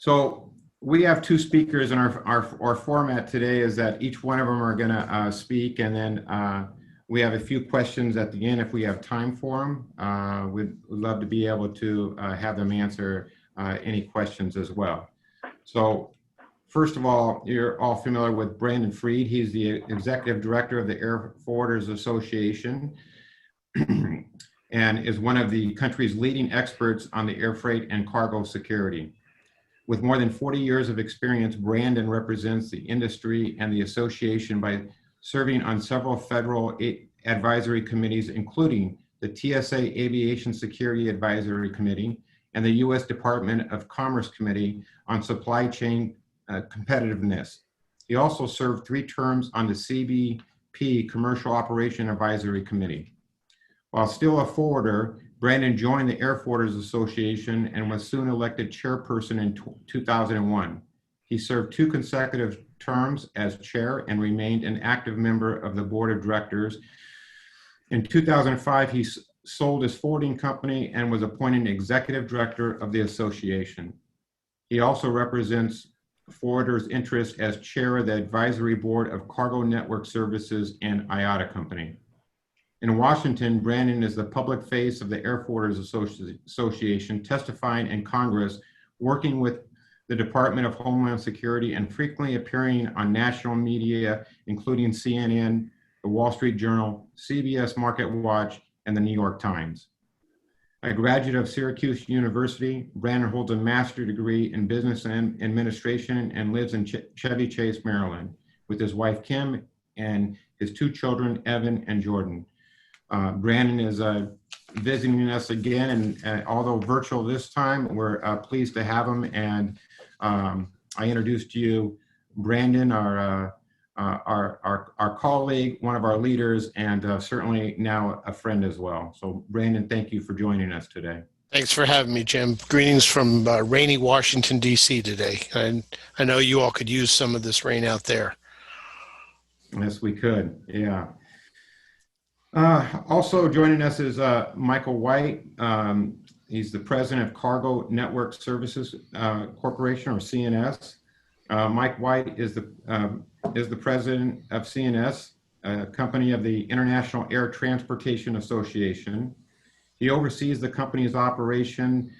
So we have two speakers, and our format today is that each one of them are going to speak, and then we have a few questions at the end if we have time for them. We'd love to be able to have them answer any questions as well. So first of all, you're all familiar with Brandon Freed. He's the Executive Director of the Air Forwarders Association and is one of the country's leading experts on the air freight and cargo security. With more than 40 years of experience, Brandon represents the industry and the association by serving on several federal advisory committees, including the TSA Aviation Security Advisory Committee and the U.S. Department of Commerce Committee on Supply Chain Competitiveness. He also served 3 terms on the CBP Commercial Operation Advisory Committee. While still a forwarder, Brandon joined the Air Forwarders Association and was soon elected chairperson in 2001. He served 2 consecutive terms as chair and remained an active member of the board of directors. In 2005, he sold his forwarding company and was appointed executive director of the association. He also represents forwarders' interest as chair of the advisory board of Cargo Network Services and IATA Company. In Washington, Brandon is the public face of the Air Forwarders Association, testifying in Congress, working with the Department of Homeland Security, and frequently appearing on national media, including CNN, the Wall Street Journal, CBS Market Watch, and the New York Times. A graduate of Syracuse University, Brandon holds a master's degree in business and administration and lives in Chevy Chase, Maryland, with his wife, Kim, and his 2 children, Evan and Jordan. Brandon is visiting us again, and although virtual this time, we're pleased to have him. And I introduced to you Brandon, our colleague, one of our leaders, and certainly now a friend as well. So Brandon, thank you for joining us today. Thanks for having me, Jim. Greetings from rainy Washington, D.C. today. And I know you all could use some of this rain out there. Yes, we could. Yeah. Also joining us is Michael White. He's the president of Cargo Network Services Corporation, or CNS. Mike White is the president of CNS, a company of the International Air Transportation Association. He oversees the company's operation,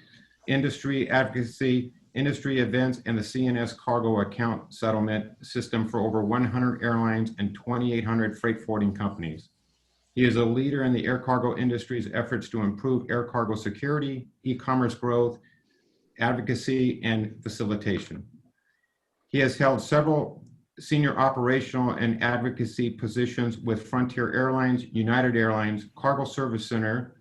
industry advocacy, industry events, and the CNS cargo account settlement system for over 100 airlines and 2,800 freight forwarding companies. He is a leader in the air cargo industry's efforts to improve air cargo security, e-commerce growth, advocacy, and facilitation. He has held several senior operational and advocacy positions with Frontier Airlines, United Airlines, Cargo Service Center,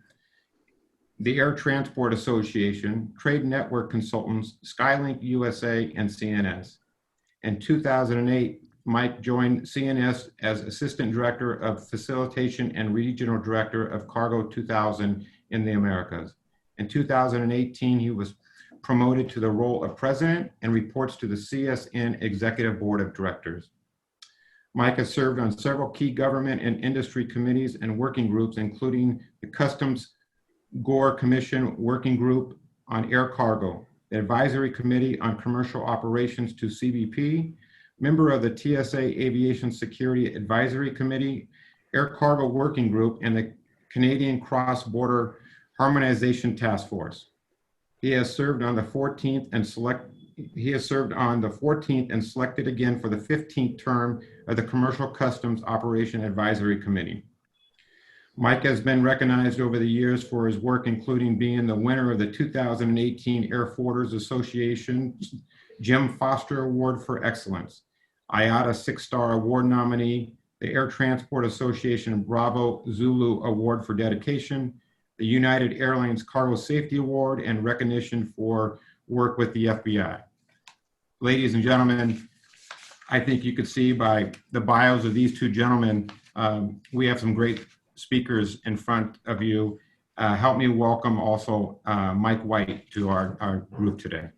the Air Transport Association, Trade Network Consultants, Skylink USA, and CNS. In 2008, Mike joined CNS as Assistant Director of Facilitation and Regional Director of Cargo 2000 in the Americas. In 2018, he was promoted to the role of President and reports to the CSN Executive Board of Directors. Mike has served on several key government and industry committees and working groups, including the Customs Gore Commission Working Group on Air Cargo, the Advisory Committee on Commercial Operations to CBP, member of the TSA Aviation Security Advisory Committee, Air Cargo Working Group, and the Canadian Cross-Border Harmonization Task Force. He has served on the 14th and selected again for the 15th term of the Commercial Customs Operation Advisory Committee. Mike has been recognized over the years for his work, including being the winner of the 2018 Air Forwarders Association Jim Foster Award for Excellence, IATA 6-Star Award nominee, the Air Transport Association Bravo Zulu Award for Dedication, the United Airlines Cargo Safety Award, and recognition for work with the FBI. Ladies and gentlemen, I think you could see by the bios of these 2 gentlemen, we have some great speakers in front of you. Help me welcome also Mike White to our group today.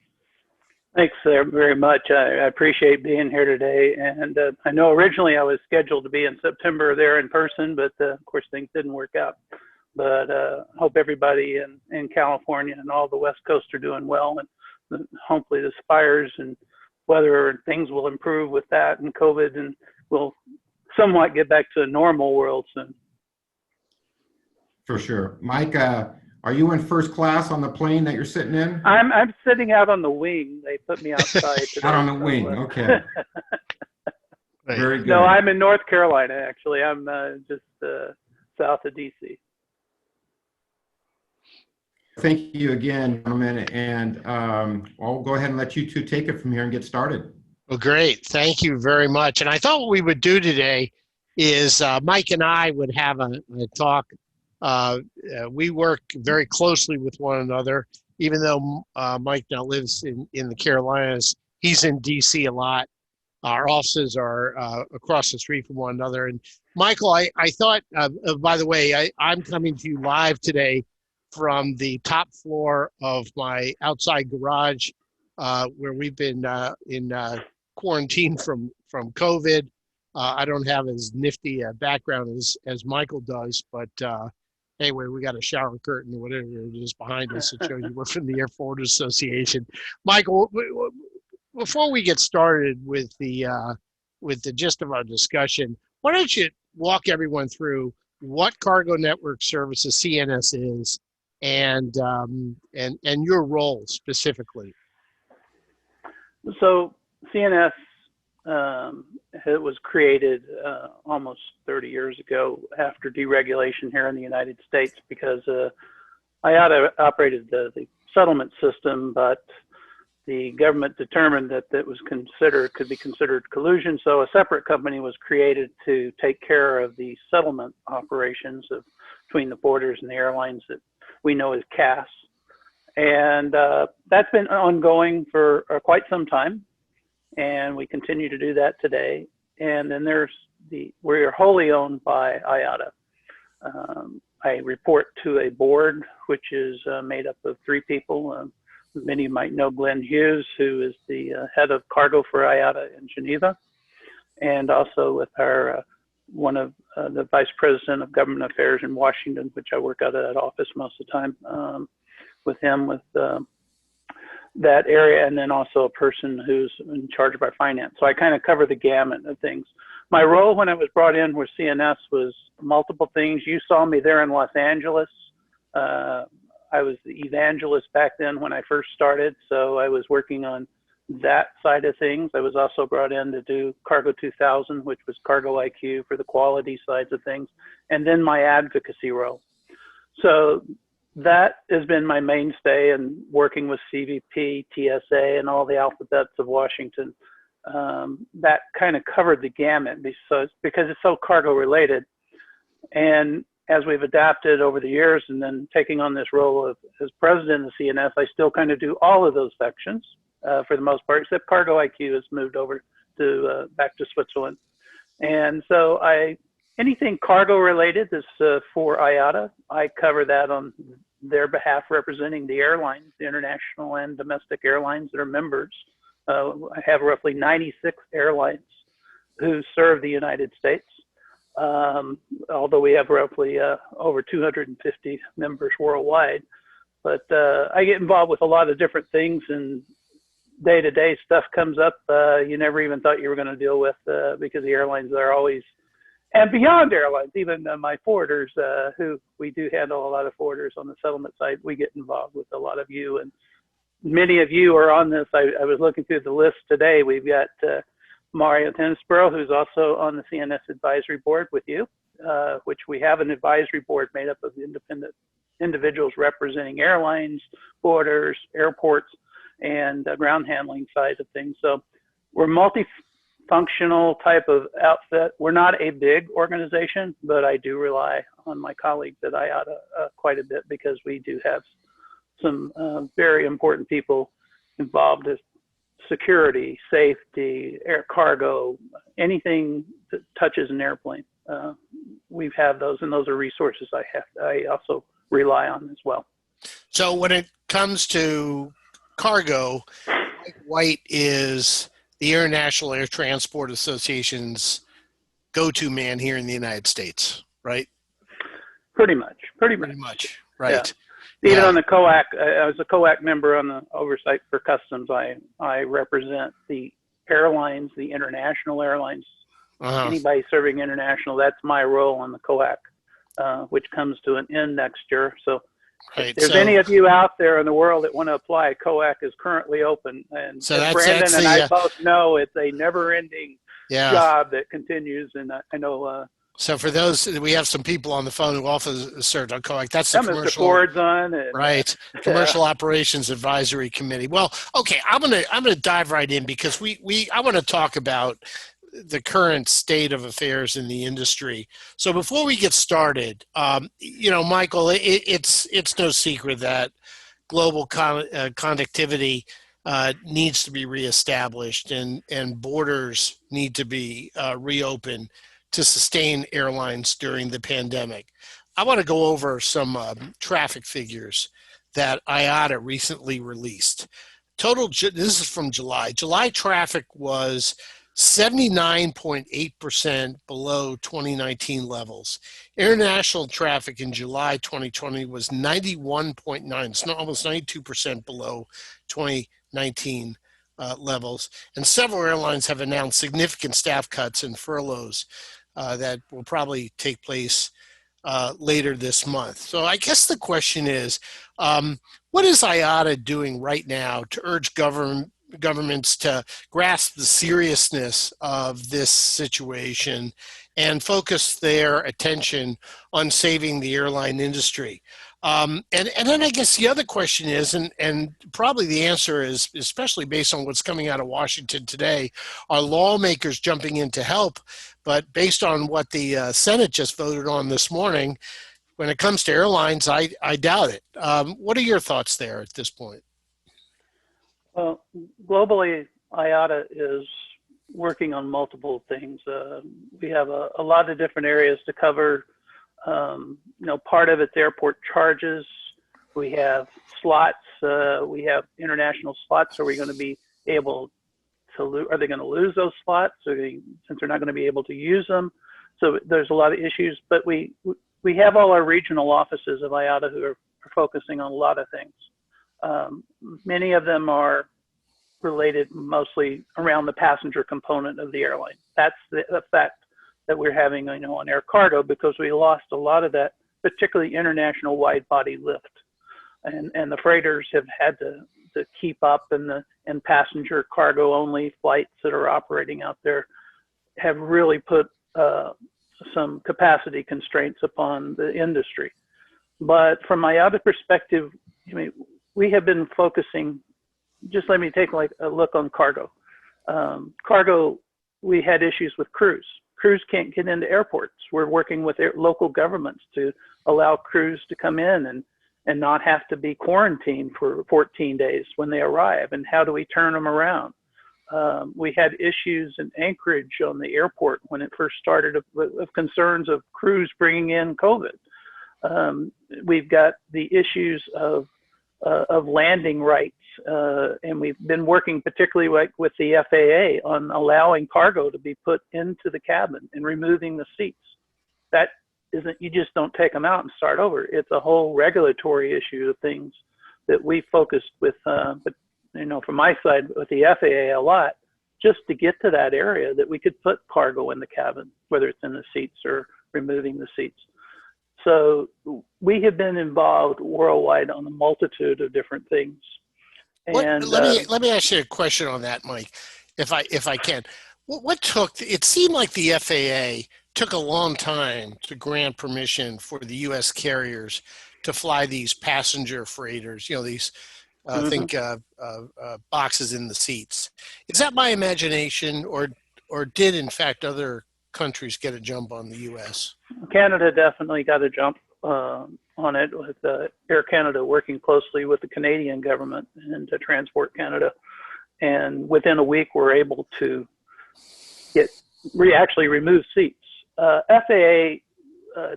Thanks very much. I appreciate being here today. And I know originally I was scheduled to be in September there in person, but of course things didn't work out. But hope everybody in California and all the West Coast are doing well. And hopefully the fires and weather and things will improve with that and COVID, and we'll somewhat get back to a normal world soon. For sure. Mike, are you in first class on the plane that you're sitting in? I'm sitting out on the wing. They put me outside today. Out on the wing, okay. Right. Very good. No, I'm in North Carolina, actually. I'm just south of DC. Thank you again, gentlemen, and I'll go ahead and let you two take it from here and get started. Well, great. Thank you very much. And I thought what we would do today is Mike and I would have a talk. We work very closely with one another, even though Mike now lives in the Carolinas. He's in DC a lot. Our offices are across the street from one another. And Michael, I thought, by the way, I'm coming to you live today from the top floor of my outside garage, where we've been in quarantine from COVID. I don't have as nifty a background as Michael does, but anyway, we got a shower curtain or whatever it is behind us that shows you we're from the Air Force Association. Michael, before we get started with the gist of our discussion, why don't you walk everyone through what Cargo Network Services CNS is and your role specifically? So CNS, it was created almost 30 years ago after deregulation here in the United States, because IATA operated the settlement system, but the government determined that it was could be considered collusion. So a separate company was created to take care of the settlement operations between the borders and the airlines that we know as CAS. And that's been ongoing for quite some time, and we continue to do that today. And then we are wholly owned by IATA. I report to a board which is made up of 3 people. Many might know Glenn Hughes, who is the head of cargo for IATA in Geneva, and also with our one of the vice president of government affairs in Washington, which I work out of that office most of the time with him with that area, and then also a person who's in charge of our finance. So I kind of cover the gamut of things. My role when I was brought in with CNS was multiple things. You saw me there in Los Angeles. I was the evangelist back then when I first started, so I was working on that side of things. I was also brought in to do Cargo 2000, which was Cargo IQ for the quality sides of things, and then my advocacy role. So that has been my mainstay, and working with CVP, TSA, and all the alphabets of Washington. That kind of covered the gamut because it's so cargo related. And as we've adapted over the years and then taking on this role as president of CNS, I still kind of do all of those sections for the most part, except Cargo IQ has moved over to back to Switzerland. And so anything cargo related is for IATA. I cover that on their behalf, representing the airlines, the international and domestic airlines that are members. I have roughly 96 airlines who serve the United States. Although we have roughly over 250 members worldwide. But I get involved with a lot of different things, and day-to-day stuff comes up you never even thought you were going to deal with because the airlines are always, and beyond airlines, even my forwarders, who we do handle a lot of forwarders on the settlement side, we get involved with a lot of you. And many of you are on this. I was looking through the list today. We've got Mario Tensborough, who's also on the CNS Advisory Board with you, which we have an advisory board made up of independent individuals representing airlines, borders, airports, and ground handling side of things. So we're multifunctional type of outfit. We're not a big organization, but I do rely on my colleagues at IATA quite a bit, because we do have some very important people involved as security, safety, air cargo, anything that touches an airplane. We have those, and those are resources I also rely on as well. So when it comes to cargo, LiQWYD is the International Air Transport Association's go-to man here in the United States, right? Pretty much. Right. Even on the COAC, I was a COAC member on the oversight for customs. I represent the airlines, the international airlines. Anybody serving international, that's my role on the COAC, which comes to an end next year. So if there's any of you out there in the world that want to apply, COAC is currently open. And so Brandon and I both know it's a never-ending job that continues. And I know... so for those, we have some people on the phone who also served on COAC. That's the commercial, right? Commercial Operations Advisory Committee. Well, okay, I'm gonna dive right in because I want to talk about the current state of affairs in the industry. So before we get started, Michael, it's no secret that global connectivity needs to be reestablished and borders need to be reopened to sustain airlines during the pandemic. I want to go over some traffic figures that IATA recently released. This is from July. July traffic was 79.8% below 2019 levels. International traffic in July 2020 was 91.9%. It's almost 92% below 2019 levels. And several airlines have announced significant staff cuts and furloughs that will probably take place later this month. So I guess the question is, what is IATA doing right now to urge governments to grasp the seriousness of this situation and focus their attention on saving the airline industry? And then I guess the other question is, and probably the answer is, especially based on what's coming out of Washington today, are lawmakers jumping in to help? But based on what the Senate just voted on this morning, when it comes to airlines, I doubt it. What are your thoughts there at this point? Well, globally, IATA is working on multiple things. We have a lot of different areas to cover. Part of it's airport charges. We have slots. We have international slots. Are we going to be able to are they going to lose those slots since they're not going to be able to use them? So there's a lot of issues, but we have all our regional offices of IATA who are focusing on a lot of things. Many of them are related mostly around the passenger component of the airline. That's the effect that we're having, on air cargo, because we lost a lot of that, particularly international wide body lift, and the freighters have had to keep up, and passenger cargo only flights that are operating out there have really put some capacity constraints upon the industry. But from my other perspective, we have been focusing. Just let me take a look on cargo. Cargo, we had issues with crews. Crews can't get into airports. We're working with local governments to allow crews to come in and not have to be quarantined for 14 days when they arrive. And how do we turn them around? We had issues in Anchorage on the airport when it first started of concerns of crews bringing in COVID. We've got the issues of landing rights, and we've been working particularly with the FAA on allowing cargo to be put into the cabin and removing the seats. That isn't, you just don't take them out and start over. It's a whole regulatory issue of things that we focused with, but from my side with the FAA a lot, just to get to that area that we could put cargo in the cabin, whether it's in the seats or removing the seats. So we have been involved worldwide on a multitude of different things. And let me ask you a question on that, Mike, if I can. It seemed like the FAA took a long time to grant permission for the U.S. carriers to fly these passenger freighters, these think boxes in the seats. Is that my imagination, or did in fact other countries get a jump on the U.S.? Canada definitely got a jump on it, with Air Canada working closely with the Canadian government and to Transport Canada. And within a week, we're able to actually remove seats. FAA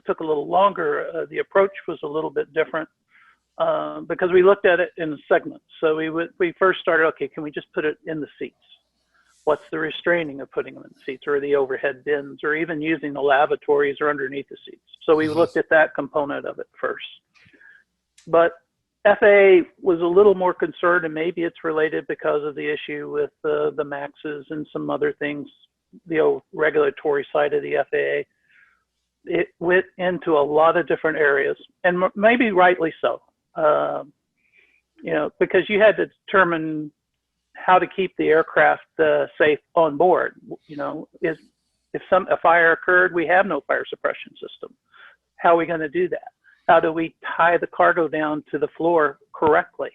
took a little longer. The approach was a little bit different because we looked at it in segments. So we first started, okay, can we just put it in the seats? What's the restraining of putting them in the seats, or the overhead bins, or even using the lavatories or underneath the seats? So we looked at that component of it first. But FAA was a little more concerned, and maybe it's related because of the issue with the MAXs and some other things, the old regulatory side of the FAA. It went into a lot of different areas, and maybe rightly so. Because you had to determine how to keep the aircraft safe on board. If a fire occurred, we have no fire suppression system. How are we going to do that? How do we tie the cargo down to the floor correctly?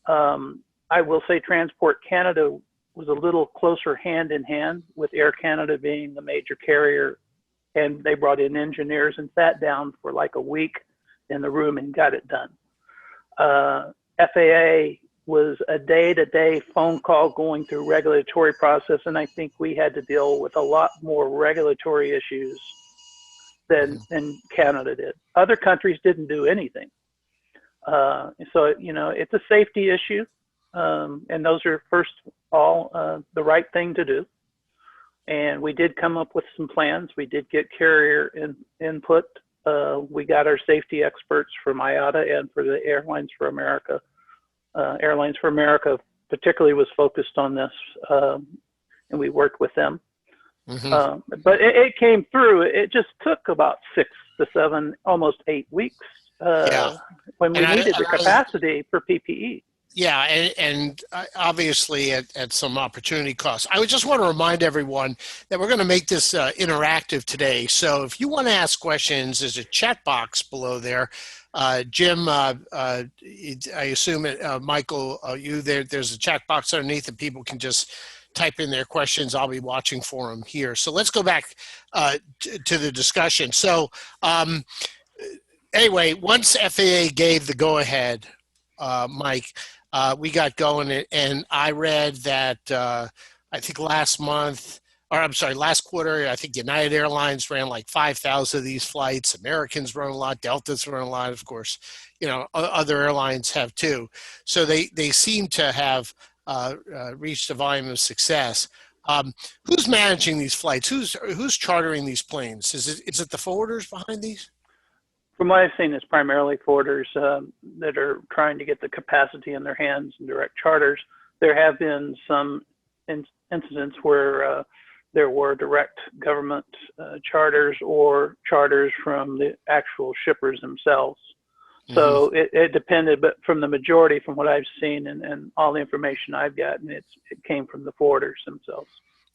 I will say Transport Canada was a little closer hand in hand with Air Canada being the major carrier, and they brought in engineers and sat down for like a week in the room and got it done. FAA was a day-to-day phone call going through regulatory process, and I think we had to deal with a lot more regulatory issues than Canada did. Other countries didn't do anything. So, it's a safety issue, and those are first of all the right thing to do. And we did come up with some plans. We did get carrier input. We got our safety experts from IATA and for the Airlines for America. Airlines for America particularly was focused on this, and we worked with them. But it came through. It just took about 6 to 7, almost 8 weeks when we needed the capacity for PPE. Yeah, and obviously at some opportunity cost. I would just want to remind everyone that we're going to make this interactive today. So if you want to ask questions, there's a chat box below there. Jim, I assume, Michael, there's a chat box underneath and people can just type in their questions. I'll be watching for them here. So let's go back to the discussion. So anyway, once FAA gave the go-ahead, Mike, we got going, and I read that I think last quarter, I think United Airlines ran like 5,000 of these flights. Americans run a lot. Delta's run a lot. Of course, other airlines have too. So they seem to have reached a volume of success. Who's managing these flights? Who's chartering these planes? Is it the forwarders behind these? From what I've seen, it's primarily forwarders that are trying to get the capacity in their hands and direct charters. There have been some incidents where there were direct government charters or charters from the actual shippers themselves. So it depended, but from the majority, from what I've seen and all the information I've gotten, it came from the forwarders themselves.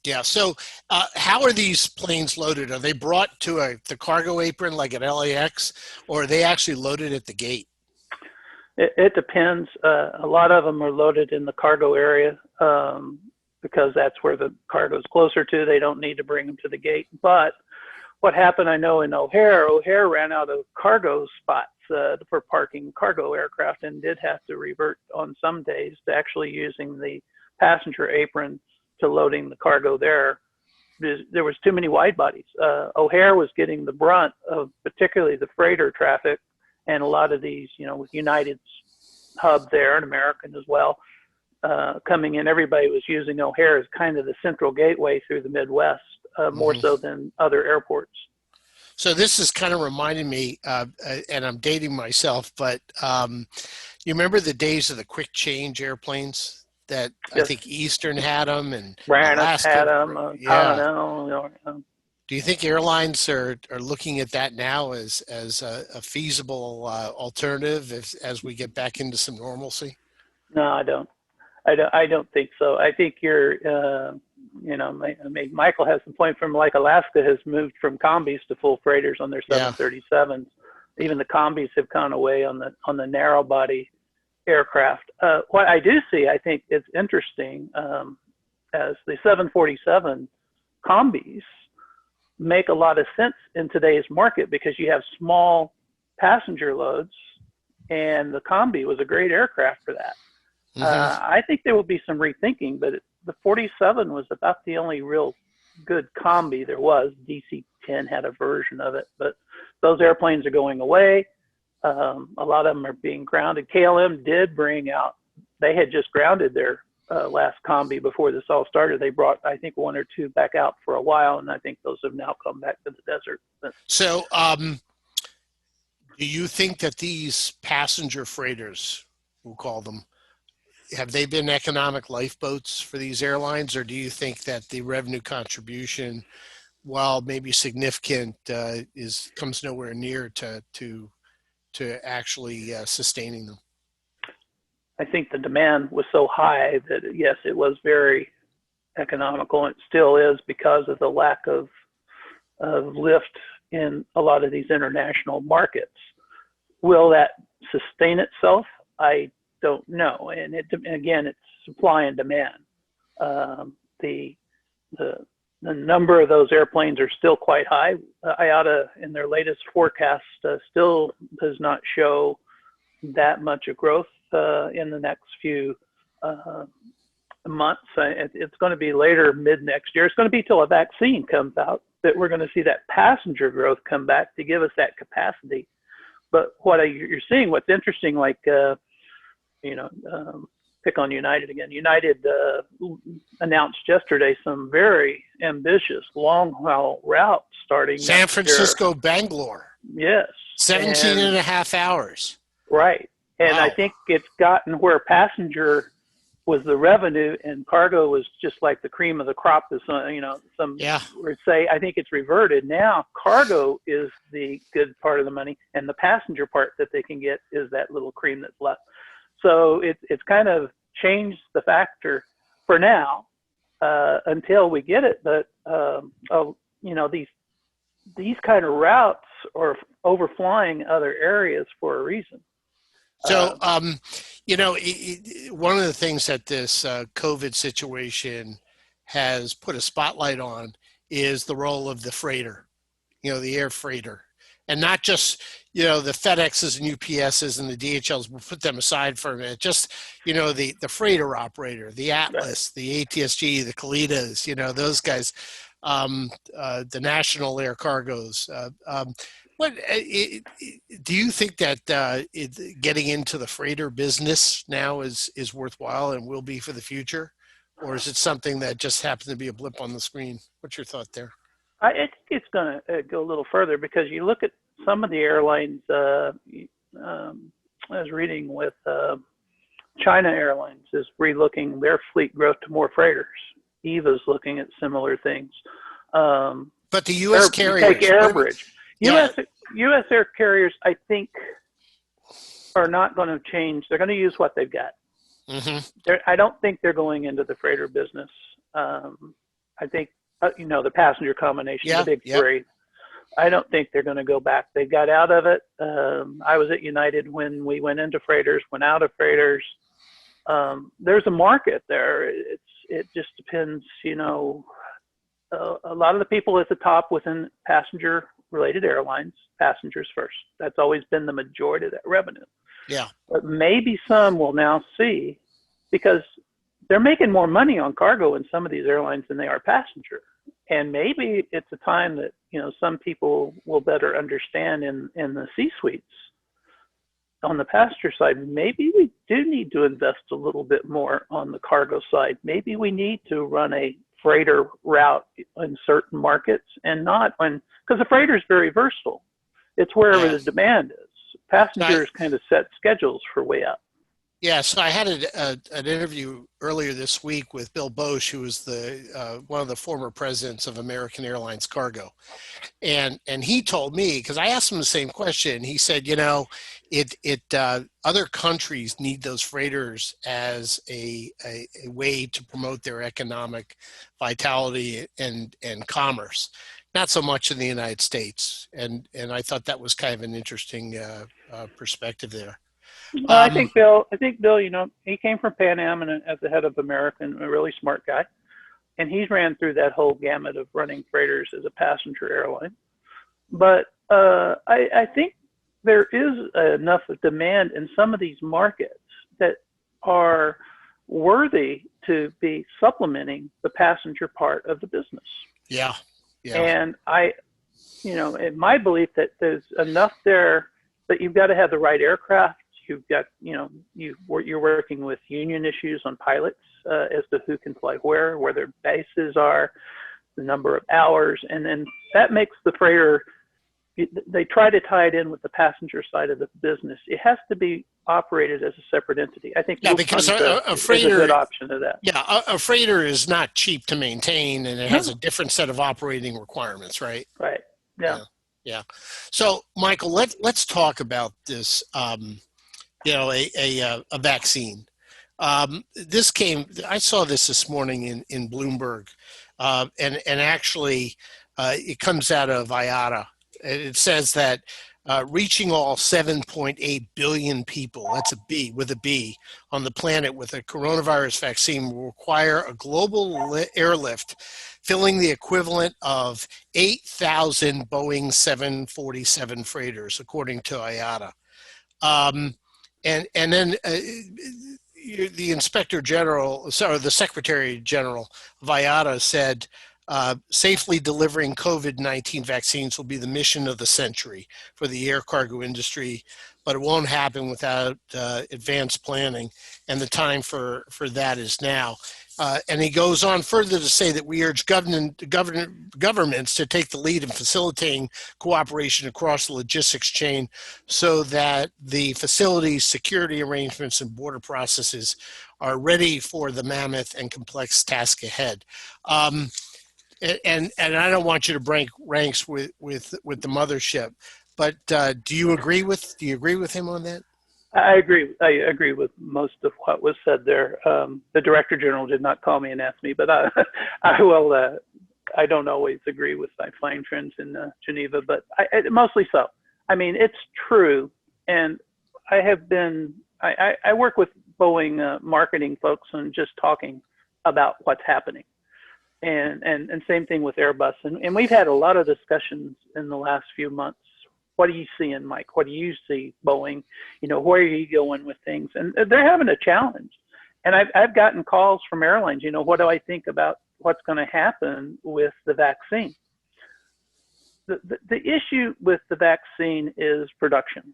Yeah. So how are these planes loaded? Are they brought to the cargo apron like at LAX, or are they actually loaded at the gate? It depends. A lot of them are loaded in the cargo area because that's where the cargo is closer to. They don't need to bring them to the gate. But what happened, I know in O'Hare ran out of cargo spots for parking cargo aircraft and did have to revert on some days to actually using the passenger apron to loading the cargo there. There was too many wide bodies. O'Hare was getting the brunt of particularly the freighter traffic, and a lot of these, with United's hub there and American as well, coming in, everybody was using O'Hare as kind of the central gateway through the Midwest, more so than other airports. So this is kind of reminding me, and I'm dating myself, but you remember the days of the quick change airplanes? That I think Eastern had them and Alaska had them. Yeah. Do you think airlines are looking at that now as a feasible alternative as we get back into some normalcy? No, I don't. I don't think so. I think Michael has some point from like Alaska has moved from combis to full freighters on their 737s. Even the combis have gone away on the narrow body aircraft. What I do see, I think it's interesting, as the 747 combis make a lot of sense in today's market because you have small passenger loads, and the combi was a great aircraft for that. I think there will be some rethinking, but the 47 was about the only real good combi there was. DC-10 had a version of it, but those airplanes are going away. A lot of them are being grounded. KLM did bring out, they had just grounded their last combi before this all started. They brought, I think, 1 or 2 back out for a while, and I think those have now come back to the desert. So Do you think that these passenger freighters, we'll call them, have they been economic lifeboats for these airlines, or do you think that the revenue contribution, while maybe significant, comes nowhere near to actually sustaining them? I think the demand was so high that yes, it was very economical, and it still is because of the lack of lift in a lot of these international markets. Will that sustain itself? I don't know. And again, it's supply and demand. The number of those airplanes are still quite high. IATA, in their latest forecast, still does not show that much of growth in the next few months. It's going to be later, mid next year. It's going to be till a vaccine comes out that we're going to see that passenger growth come back to give us that capacity. But you're seeing, what's interesting, like, pick on United again. United announced yesterday some very ambitious long-haul routes starting San Francisco, Bangalore. Yes. 17 and a half hours. Right. And wow. I think it's gotten where passenger was the revenue and cargo was just like the cream of the crop. Would say, I think it's reverted. Now cargo is the good part of the money, and the passenger part that they can get is that little cream that's left. So it's kind of changed the factor for now until we get it. But these kind of routes are overflying other areas for a reason. So, one of the things that this COVID situation has put a spotlight on is the role of the freighter, the air freighter. And not just, the FedExes and UPSs and the DHLs, we'll put them aside for a minute. Just, the freighter operator, the Atlas, the ATSG, the Kalidas, those guys, the national air cargos. What do you think that getting into the freighter business now is worthwhile and will be for the future? Or is it something that just happens to be a blip on the screen? What's your thought there? I think it's going to go a little further, because you look at some of the airlines. I was reading with China Airlines is relooking their fleet growth to more freighters. EVA's looking at similar things. But the U.S. carriers, take Airbridge. U.S. air carriers, I think, are not going to change. They're going to use what they've got. Mm-hmm. I don't think they're going into the freighter business. I think, the passenger combination, the big three. I don't think they're going to go back. They got out of it. I was at United when we went into freighters, went out of freighters. There's a market there. It just depends, a lot of the people at the top within passenger-related airlines, passengers first. That's always been the majority of that revenue. Yeah. But maybe some will now see, because they're making more money on cargo in some of these airlines than they are passenger. And maybe it's a time that, some people will better understand in the C-suites. On the passenger side, maybe we do need to invest a little bit more on the cargo side. Maybe we need to run a freighter route in certain markets, and not because the freighter is very versatile. It's wherever the demand is. Passengers kind of set schedules for way up. Yeah, so I had an interview earlier this week with Bill Bosch, who was one of the former presidents of American Airlines Cargo, and he told me, because I asked him the same question. He said, other countries need those freighters as a way to promote their economic vitality and commerce, not so much in the United States. And I thought that was kind of an interesting perspective there. I think Bill, he came from Pan Am and as the head of American, a really smart guy. And he's ran through that whole gamut of running freighters as a passenger airline. But I think there is enough demand in some of these markets that are worthy to be supplementing the passenger part of the business. Yeah. And in my belief that there's enough there, that you've got to have the right aircraft. You've got, you're working with union issues on pilots as to who can fly where their bases are, the number of hours. And then that makes the freighter they try to tie it in with the passenger side of the business. It has to be operated as a separate entity. I think because a freighter is a good option of that. Yeah, a freighter is not cheap to maintain, and it has No. a different set of operating requirements, right? Right. Yeah. Yeah. So, Michael, let's talk about this. A vaccine. I saw this morning in Bloomberg, and actually, it comes out of IATA. It says that reaching all 7.8 billion people, that's a B with a B, on the planet with a coronavirus vaccine will require a global airlift filling the equivalent of 8,000 Boeing 747 freighters, according to IATA. And then the Inspector General, sorry, the Secretary General of IATA said, safely delivering COVID-19 vaccines will be the mission of the century for the air cargo industry, but it won't happen without advanced planning, and the time for that is now. And he goes on further to say that we urge governments to take the lead in facilitating cooperation across the logistics chain so that the facilities, security arrangements, and border processes are ready for the mammoth and complex task ahead. And I don't want you to break ranks with the mothership, but do you agree with him on that? I agree. I agree with most of what was said there. The Director General did not call me and ask me, but I will. I don't always agree with my flying friends in Geneva, but mostly so. I mean, it's true, and I have been. I work with Boeing marketing folks and just talking about what's happening. And same thing with Airbus. And we've had a lot of discussions in the last few months. What are you seeing, Mike? What do you see, Boeing? Where are you going with things? And they're having a challenge. And I've gotten calls from airlines, what do I think about what's going to happen with the vaccine? The issue with the vaccine is production.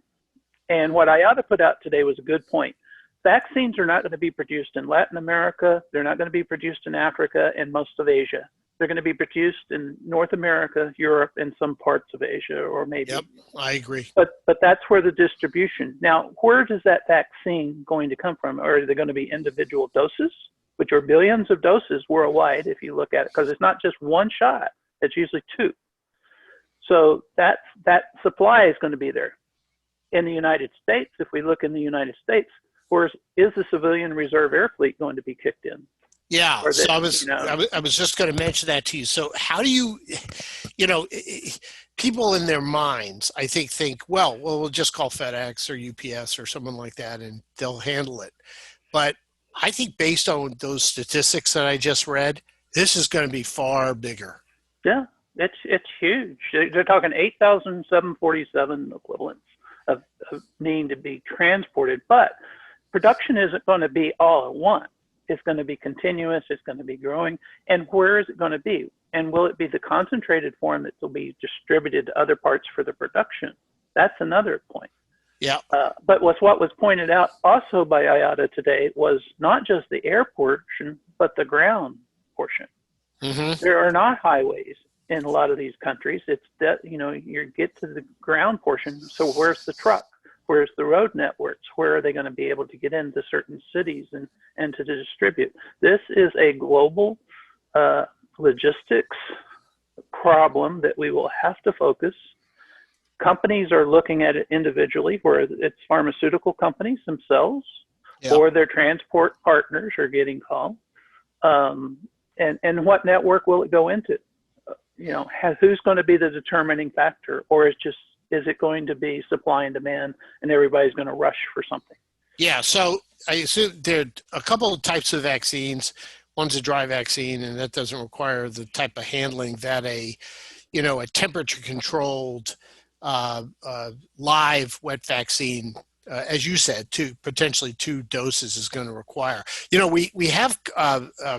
And what IATA put out today was a good point. Vaccines are not going to be produced in Latin America. They're not going to be produced in Africa and most of Asia. They're going to be produced in North America, Europe, and some parts of Asia, or maybe. Yep, I agree. But that's where the distribution. Now, where does that vaccine going to come from? Or are they going to be individual doses, which are billions of doses worldwide, if you look at it, because it's not just one shot. It's usually two. So that supply is going to be there. In the United States, if we look in the United States, is the civilian reserve air fleet going to be kicked in? Yeah, so I was just going to mention that to you. So how do you, people in their minds, I think, well, we'll just call FedEx or UPS or someone like that, and they'll handle it. But I think based on those statistics that I just read, this is going to be far bigger. Yeah, it's huge. They're talking 8,000 747 equivalents of needing to be transported, but production isn't going to be all at once. It's going to be continuous. It's going to be growing. And where is it going to be? And will it be the concentrated form that will be distributed to other parts for the production? That's another point. Yeah. But what was pointed out also by IATA today was not just the air portion, but the ground portion. Mm-hmm. There are not highways in a lot of these countries. It's that, you get to the ground portion. So where's the truck? Where's the road networks? Where are they going to be able to get into certain cities and to distribute? This is a global logistics problem that we will have to focus. Companies are looking at it individually, where it's pharmaceutical companies themselves, yep, or their transport partners are getting called. And what network will it go into? Who's going to be the determining factor, or is it going to be supply and demand, and everybody's going to rush for something? Yeah, so I assume there are a couple of types of vaccines. One's a dry vaccine, and that doesn't require the type of handling that a temperature-controlled live wet vaccine, as you said, potentially two doses is going to require. We have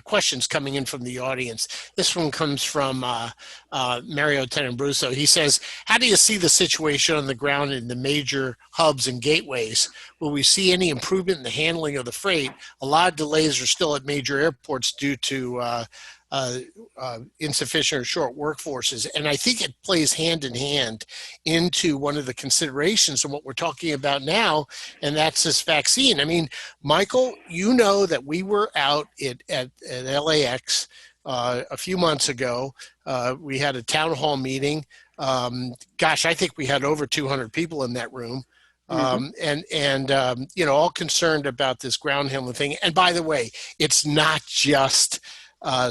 questions coming in from the audience. This one comes from Mario Tenembruso. He says, how do you see the situation on the ground in the major hubs and gateways? Will we see any improvement in the handling of the freight? A lot of delays are still at major airports due to insufficient or short workforces. And I think it plays hand in hand into one of the considerations of what we're talking about now, and that's this vaccine. I mean, Michael, you know that we were out at LAX a few months ago. We had a town hall meeting. Gosh, I think we had over 200 people in that room. All concerned about this ground handling thing. And by the way, it's not just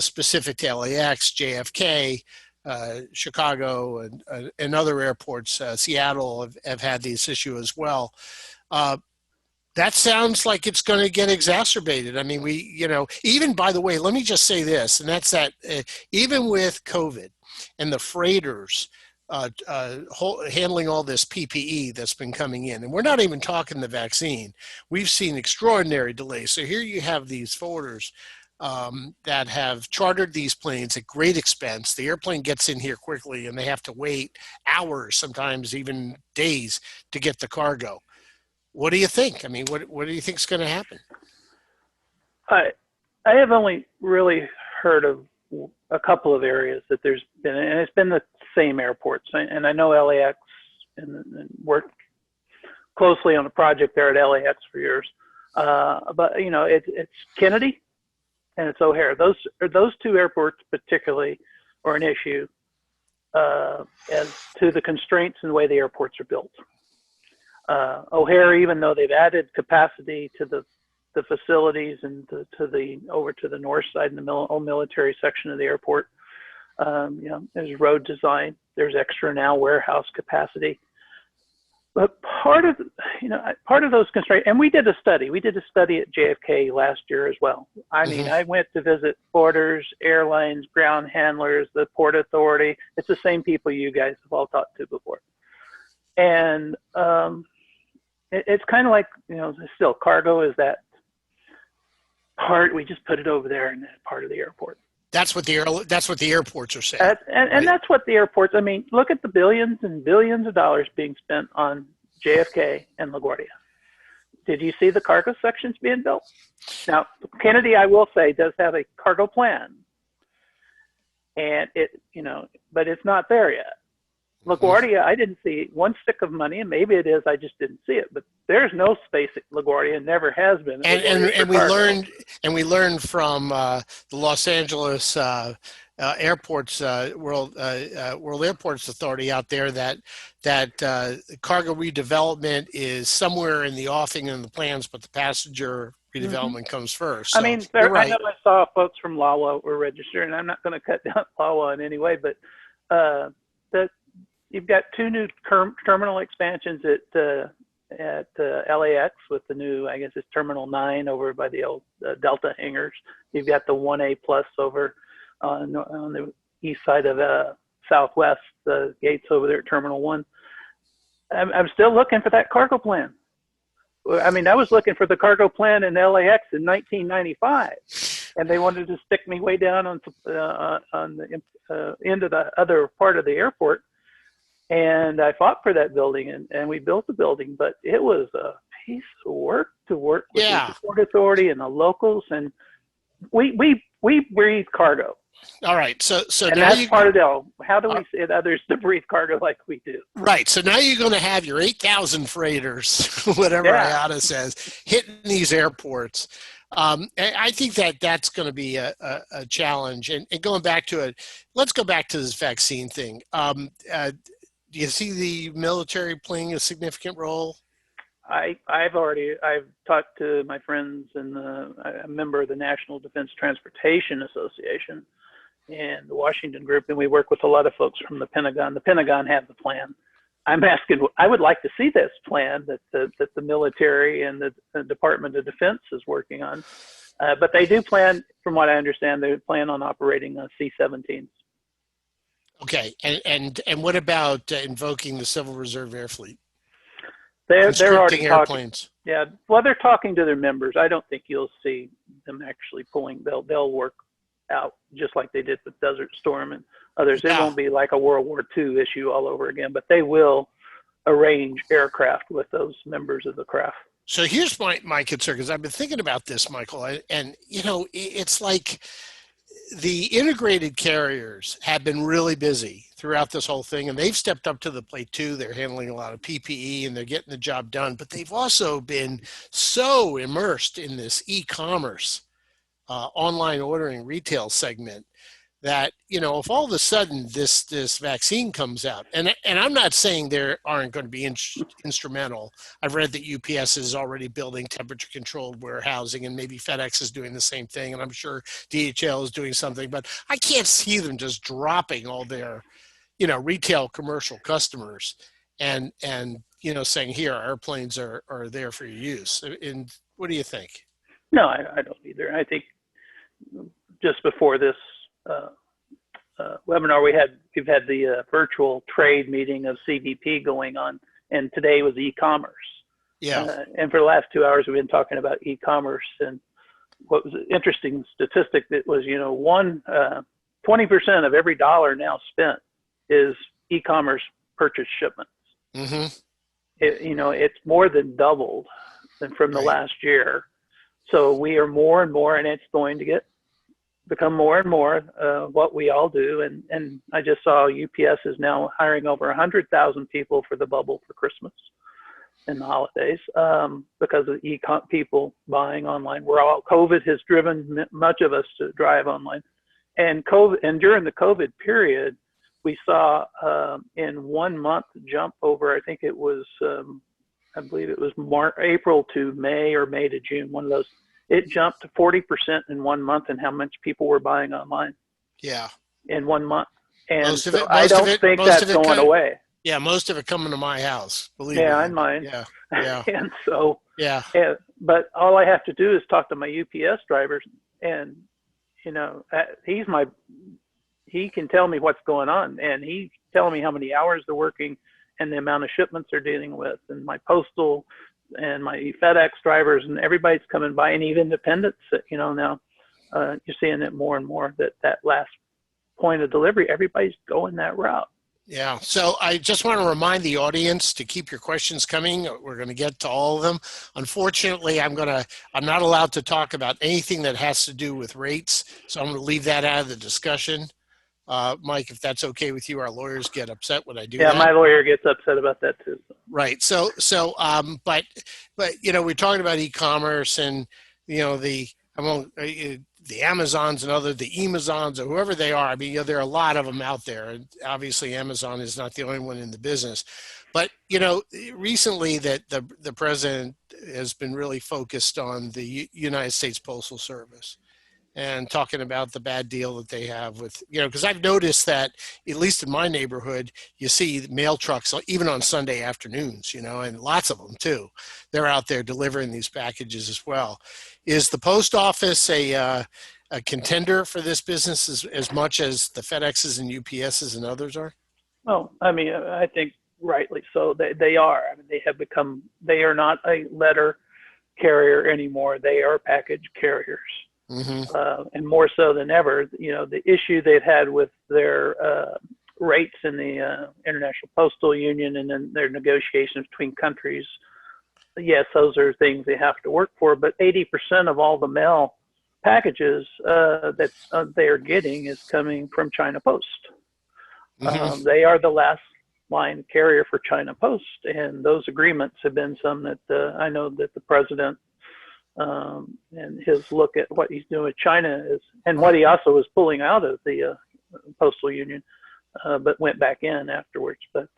specific to LAX, JFK, Chicago, and other airports. Seattle have had this issue as well. That sounds like it's going to get exacerbated. I mean, even, by the way, let me just say this, and that's that even with COVID and the freighters handling all this PPE that's been coming in, and we're not even talking the vaccine, we've seen extraordinary delays. So here you have these forwarders that have chartered these planes at great expense. The airplane gets in here quickly, and they have to wait hours, sometimes even days, to get the cargo. What do you think? I mean, what do you think is going to happen? I have only really heard of a couple of areas that there's been, and it's been the same airports. And I know LAX and worked closely on a project there at LAX for years. But it's Kennedy and it's O'Hare. Those two airports particularly are an issue as to the constraints and the way the airports are built. O'Hare, even though they've added capacity to the facilities and over to the north side in the old military section of the airport, there's road design, there's extra now warehouse capacity. But part of those constraints, and we did a study at JFK last year as well. I mean, I went to visit forwarders, airlines, ground handlers, the Port Authority. It's the same people you guys have all talked to before. And it's kind of like, still cargo is that part, we just put it over there in that part of the airport. That's what the airports are saying. And that's what the airports, I mean, look at the billions and billions of dollars being spent on JFK and LaGuardia. Did you see the cargo sections being built? Now, Kennedy, I will say, does have a cargo plan. And but it's not there yet. LaGuardia, I didn't see one stick of money, and maybe it is, I just didn't see it. But there's no space at LaGuardia, never has been. And we learned from the Los Angeles Airports World Airports Authority out there that cargo redevelopment is somewhere in the offing and the plans, but the passenger redevelopment comes first. So, I mean, right. I know I saw folks from LAWA were registered, and I'm not going to cut down LAWA in any way, but you've got two new terminal expansions at LAX with the new, I guess it's Terminal 9 over by the old Delta hangars. You've got the 1A plus over on the east side of Southwest, the gates over there at Terminal 1. I'm still looking for that cargo plan. I mean, I was looking for the cargo plan in LAX in 1995, and they wanted to stick me way down on the end of the other part of the airport. And I fought for that building, and we built the building, but it was a piece of work to work with the Port Authority and the locals, and we breathe cargo. All right, so and now that's part of the. How do we get others to breathe cargo like we do? Right. So now you're going to have your 8,000 freighters, whatever IATA says, hitting these airports. I think that's going to be a challenge. And going back to it, let's go back to this vaccine thing. Do you see the military playing a significant role? I've talked to my friends and a member of the National Defense Transportation Association and the Washington group, and we work with a lot of folks from the Pentagon. The Pentagon has the plan. I would like to see this plan that the military and the Department of Defense is working on. But they do plan, from what I understand, they plan on operating C-17s. Okay, and what about invoking the Civil Reserve Air Fleet? They're already airplanes. Talking. Yeah, well, they're talking to their members. I don't think you'll see them actually pulling. They'll work out just like they did with Desert Storm and others. It won't be like a World War II issue all over again, but they will arrange aircraft with those members of the craft. So here's my concern, because I've been thinking about this, Michael, and it's like the integrated carriers have been really busy throughout this whole thing, and they've stepped up to the plate too. They're handling a lot of PPE and they're getting the job done, but they've also been so immersed in this e-commerce, online ordering retail segment that, if all of a sudden this vaccine comes out, and I'm not saying there aren't going to be instrumental. I've read that UPS is already building temperature controlled warehousing, and maybe FedEx is doing the same thing, and I'm sure DHL is doing something, but I can't see them just dropping all their, retail commercial customers and saying, here, our airplanes are there for your use. And what do you think? No, I don't either. I think just before this webinar, we've had the virtual trade meeting of CBP going on, and today was e-commerce. Yeah. And for the last 2 hours, we've been talking about e-commerce. And what was an interesting statistic that was, 20% of every dollar now spent is e-commerce purchase shipments. Mm-hmm. It's more than doubled from the last year. So we are more and more, and it's going to become more and more what we all do. And I just saw UPS is now hiring over 100,000 people for the bubble for Christmas and the holidays because of people buying online. COVID has driven much of us to drive online. And during the COVID period, we saw in 1 month jump over, I think it was, I believe it was April to May or May to June, one of those. It jumped to 40% in 1 month in how much people were buying online. Yeah. In 1 month. And I don't think that's going away. Yeah, most of it coming to my house, believe me. Yeah, and mine. Yeah. And so, yeah. But all I have to do is talk to my UPS drivers, and, he can tell me what's going on, and he's telling me how many hours they're working and the amount of shipments they're dealing with, and my postal and my FedEx drivers, and everybody's coming by, and even independents, now you're seeing it more and more that last point of delivery, everybody's going that route. Yeah. So I just want to remind the audience to keep your questions coming. We're going to get to all of them. Unfortunately, I'm not allowed to talk about anything that has to do with rates. So I'm going to leave that out of the discussion. Mike, if that's okay with you, our lawyers get upset when I do that. Yeah, my lawyer gets upset about that too. Right. But we're talking about e-commerce and, the Amazons and the Amazons or whoever they are. I mean, there are a lot of them out there. And obviously, Amazon is not the only one in the business. But, recently that the president has been really focused on the United States Postal Service and talking about the bad deal that they have with, because I've noticed that, at least in my neighborhood, you see mail trucks, even on Sunday afternoons, and lots of them too. They're out there delivering these packages as well. Is the post office a contender for this business as much as the FedExes and UPSs and others are? Well, I mean, I think rightly so. They are. I mean, they are not a letter carrier anymore. They are package carriers. Mm-hmm. And more so than ever, the issue they've had with their rates in the International Postal Union and then their negotiations between countries. Yes, those are things they have to work for, but 80% of all the mail packages that they are getting is coming from China Post. Mm-hmm. They are the last line carrier for China Post, and those agreements have been some that I know that the president and his look at what he's doing with China is, and what he also was pulling out of the postal union, but went back in afterwards. But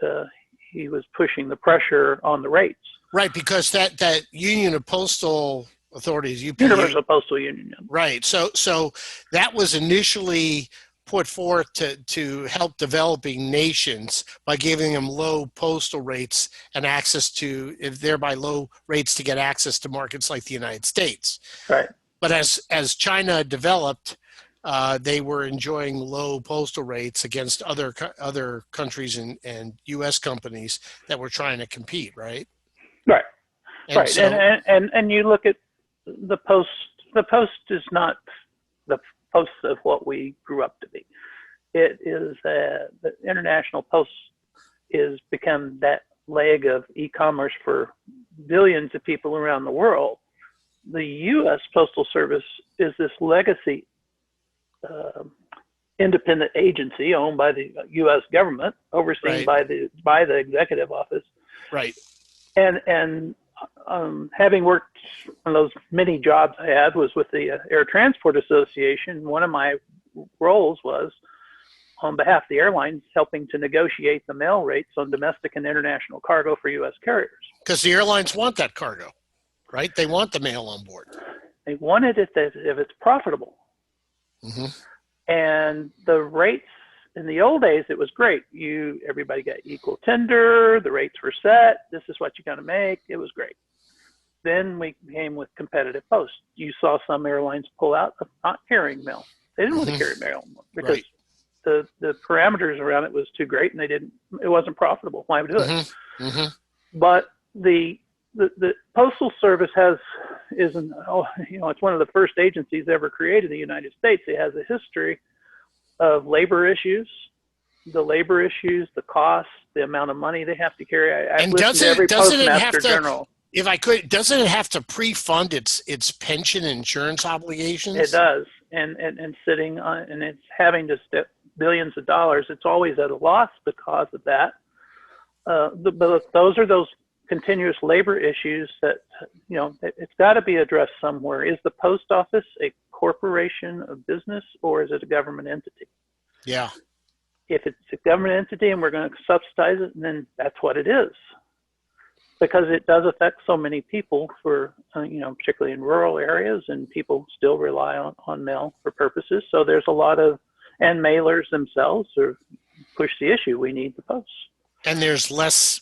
he was pushing the pressure on the rates. Right, because that Union of Postal Authorities, Universal Postal Union. Right. So that was initially put forth to help developing nations by giving them low postal rates and access to, thereby low rates to get access to markets like the United States. Right. But as China developed, they were enjoying low postal rates against other countries and U.S. companies that were trying to compete. Right. Right. And right. So, and you look at the post. The post is not the post of what we grew up to be. It is the international post is become that leg of e-commerce for billions of people around the world. The U.S. Postal Service is this legacy independent agency owned by the U.S. government, overseen by the executive office. Right. And having worked on those many jobs I had was with the Air Transport Association. One of my roles was on behalf of the airlines helping to negotiate the mail rates on domestic and international cargo for U.S. carriers. Because the airlines want that cargo, right? They want the mail on board. They wanted it if it's profitable. Mm-hmm. And the rates in the old days, it was great. Everybody got equal tender. The rates were set. This is what you're going to make. It was great. Then we came with competitive posts. You saw some airlines pull out of not carrying mail. They didn't want to carry mail because the parameters around it was too great, and it wasn't profitable. Why do it? Mm-hmm. Mm-hmm. But the Postal Service it's one of the first agencies ever created in the United States. It has a history of labor issues, the cost, the amount of money they have to carry. And doesn't it have to pre-fund its pension insurance obligations? It does, and sitting on, and it's having to step billions of dollars. It's always at a loss because of that. But those are those continuous labor issues that, it's got to be addressed somewhere. Is the post office a corporation of business, or is it a government entity? Yeah. If it's a government entity and we're going to subsidize it, then that's what it is. Because it does affect so many people particularly in rural areas, and people still rely on mail for purposes. So there's a lot and mailers themselves push the issue. We need the post. And there's less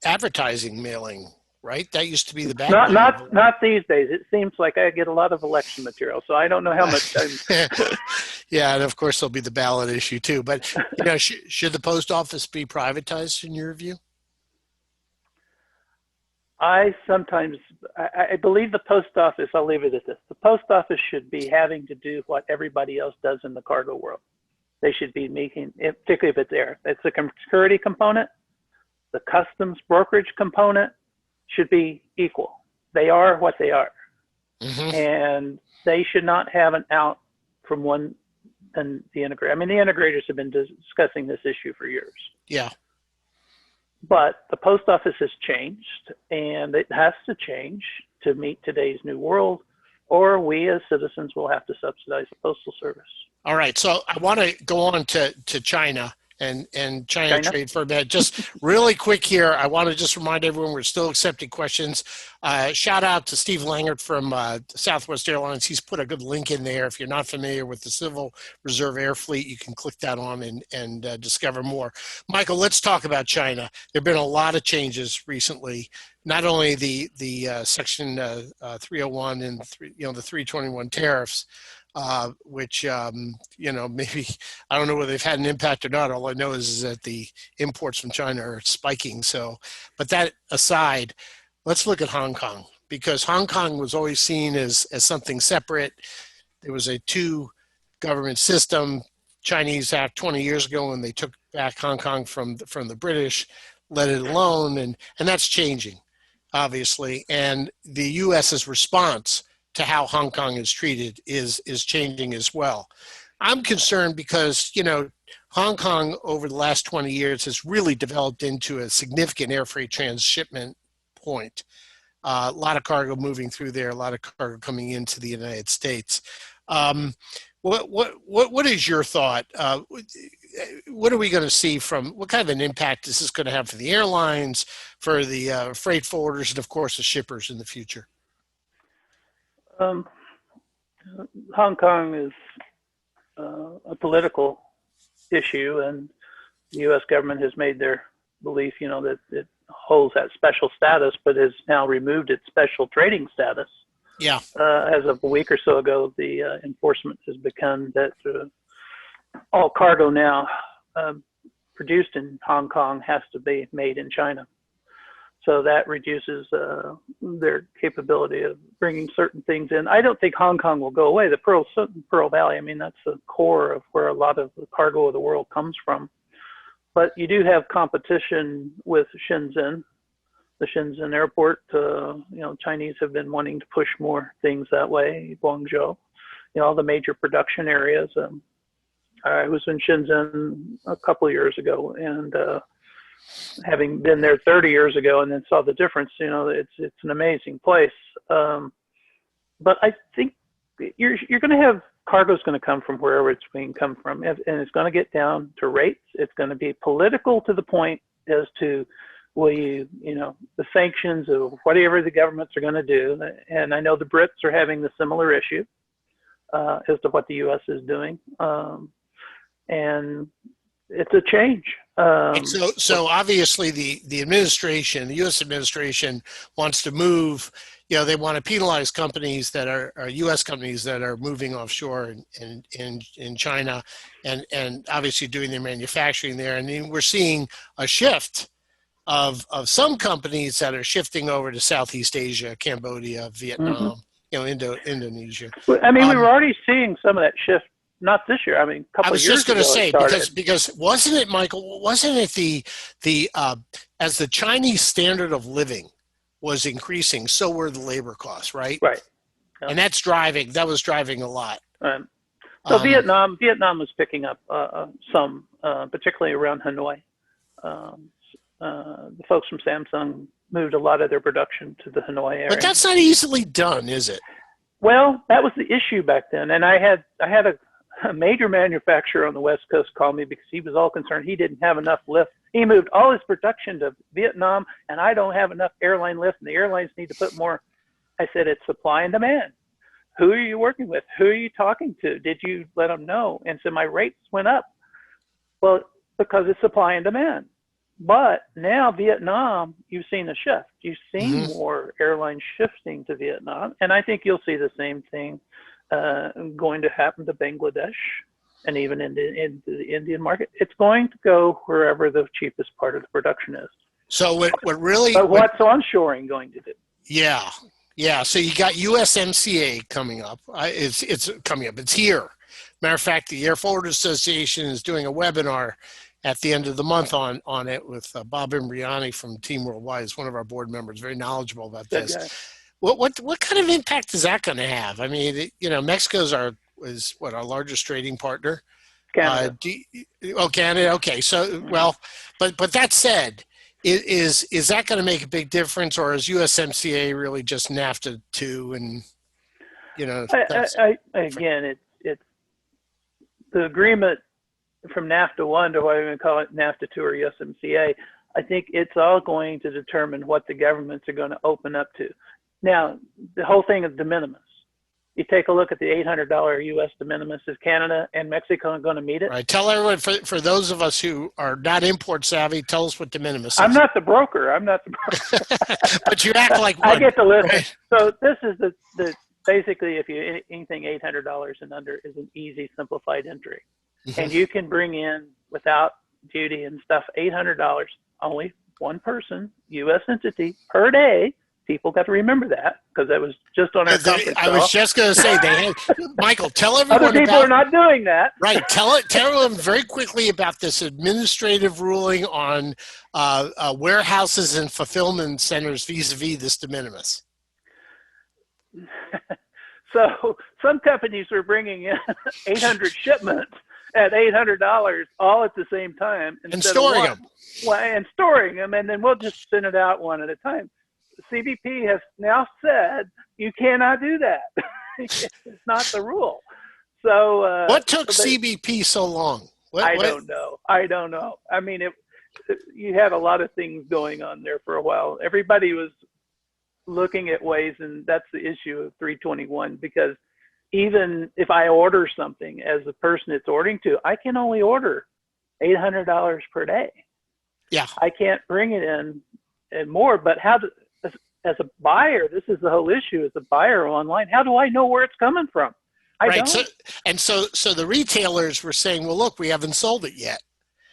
advertising mailing, right? That used to be the bad. Not these days. It seems like I get a lot of election material, so I don't know how much time. Yeah, and of course there'll be the ballot issue too. But should the post office be privatized in your view? I believe the post office, I'll leave it at this. The post office should be having to do what everybody else does in the cargo world. They should be making, particularly if it's air. It's a security component. The customs brokerage component should be equal. They are what they are. Mm-hmm. And they should not have an out from one and the integrator. I mean, the integrators have been discussing this issue for years. Yeah. But the post office has changed, and it has to change to meet today's new world, or we as citizens will have to subsidize the Postal Service. All right. So I want to go on to China and China trade for a minute. Just really quick here, I want to just remind everyone we're still accepting questions. Shout out to Steve Langert from Southwest Airlines. He's put a good link in there. If you're not familiar with the Civil Reserve Air Fleet, you can click that on and discover more. Michael, let's talk about China. There have been a lot of changes recently. Not only the Section 301 and the 321 tariffs, which, maybe, I don't know whether they've had an impact or not. All I know is that the imports from China are spiking. So, but that aside, let's look at Hong Kong, because Hong Kong was always seen as something separate. There was a two-government system. Chinese Act 20 years ago when they took back Hong Kong from the British, let it alone, and that's changing, obviously. And the U.S.'s response to how Hong Kong is treated is changing as well. I'm concerned because, Hong Kong over the last 20 years has really developed into a significant air freight transshipment point. A lot of cargo moving through there, a lot of cargo coming into the United States. What is your thought? What are we going to see what kind of an impact is this going to have for the airlines, for the freight forwarders, and of course the shippers in the future? Hong Kong is a political issue, and the U.S. government has made their belief, that it holds that special status, but has now removed its special trading status. Yeah. As of a week or so ago, the enforcement has become that all cargo now produced in Hong Kong has to be made in China. So that reduces their capability of bringing certain things in. I don't think Hong Kong will go away. The Pearl Valley, that's the core of where a lot of the cargo of the world comes from. But you do have competition with Shenzhen, the Shenzhen airport. Chinese have been wanting to push more things that way, Guangzhou. all the major production areas. I was in Shenzhen a couple of years ago, and having been there 30 years ago and then saw the difference, it's an amazing place. But I think you're going to have cargo's going to come from wherever it's being come from, and it's going to get down to rates. It's going to be political to the point as to the sanctions of whatever the governments are going to do. And I know the Brits are having the similar issue as to what the U.S. is doing. And it's a change. So obviously the administration, the U.S. administration wants to move, they want to penalize companies that are U.S. companies that are moving offshore in China and obviously doing their manufacturing there. And then we're seeing a shift of some companies that are shifting over to Southeast Asia, Cambodia, Vietnam, Indonesia. We were already seeing some of that shift. Not this year. A couple of years ago. I was just going to say, because wasn't it, Michael? Wasn't it the as the Chinese standard of living was increasing, so were the labor costs, right? Right. Yeah. And that was driving a lot. So Vietnam was picking up some, particularly around Hanoi. The folks from Samsung moved a lot of their production to the Hanoi area. But that's not easily done, is it? Well, that was the issue back then, and I had a major manufacturer on the West Coast called me because he was all concerned he didn't have enough lift. He moved all his production to Vietnam, and I don't have enough airline lift, and the airlines need to put more. I said, it's supply and demand. Who are you working with? Who are you talking to? Did you let them know? And so my rates went up. Well, because it's supply and demand. But now Vietnam, you've seen a shift. You've seen more airlines shifting to Vietnam, and I think you'll see the same thing going to happen to Bangladesh and even in the Indian market. It's going to go wherever the cheapest part of the production is. So what really? But what's onshoring going to do? Yeah. So you got USMCA coming up. It's coming up. It's here. Matter of fact, the Air Forwarders Association is doing a webinar at the end of the month on it with Bob Imbriani from Team Worldwide. Is one of our board members, very knowledgeable about this. What kind of impact is that going to have? Mexico's our largest trading partner. Canada. Canada. Okay. So, but that said, is that going to make a big difference, or is USMCA really just NAFTA 2? And again, it's the agreement from NAFTA 1 to what I'm going to call it NAFTA 2 or USMCA. I think it's all going to determine what the governments are going to open up to. Now, the whole thing is de minimis. You take a look at the $800 U.S. de minimis. Is Canada and Mexico going to meet it? Right. Tell everyone, for those of us who are not import savvy, tell us what de minimis is. I'm not the broker. But you act like one. I get to listen. Right? So this is the basically, if you anything $800 and under is an easy simplified entry. And you can bring in without duty and stuff $800, only one person, U.S. entity per day. People got to remember that because that was just on our conference I was just going to say, Michael, tell everyone other people are not doing that. Right. Tell them very quickly about this administrative ruling on warehouses and fulfillment centers vis-a-vis this de minimis. So some companies are bringing in 800 shipments at $800 all at the same time. And storing them. Well, and storing them, and then we'll just send it out one at a time. CBP has now said you cannot do that. It's not the rule. So what took CBP so long? I don't know. You had a lot of things going on there for a while. Everybody was looking at ways, and that's the issue of 321, because even if I order something as the person it's ordering to, I can only order $800 per day. Yeah. I can't bring it in and more, but as a buyer, this is the whole issue. As a buyer online, how do I know where it's coming from? I don't. So the retailers were saying, well, look, we haven't sold it yet.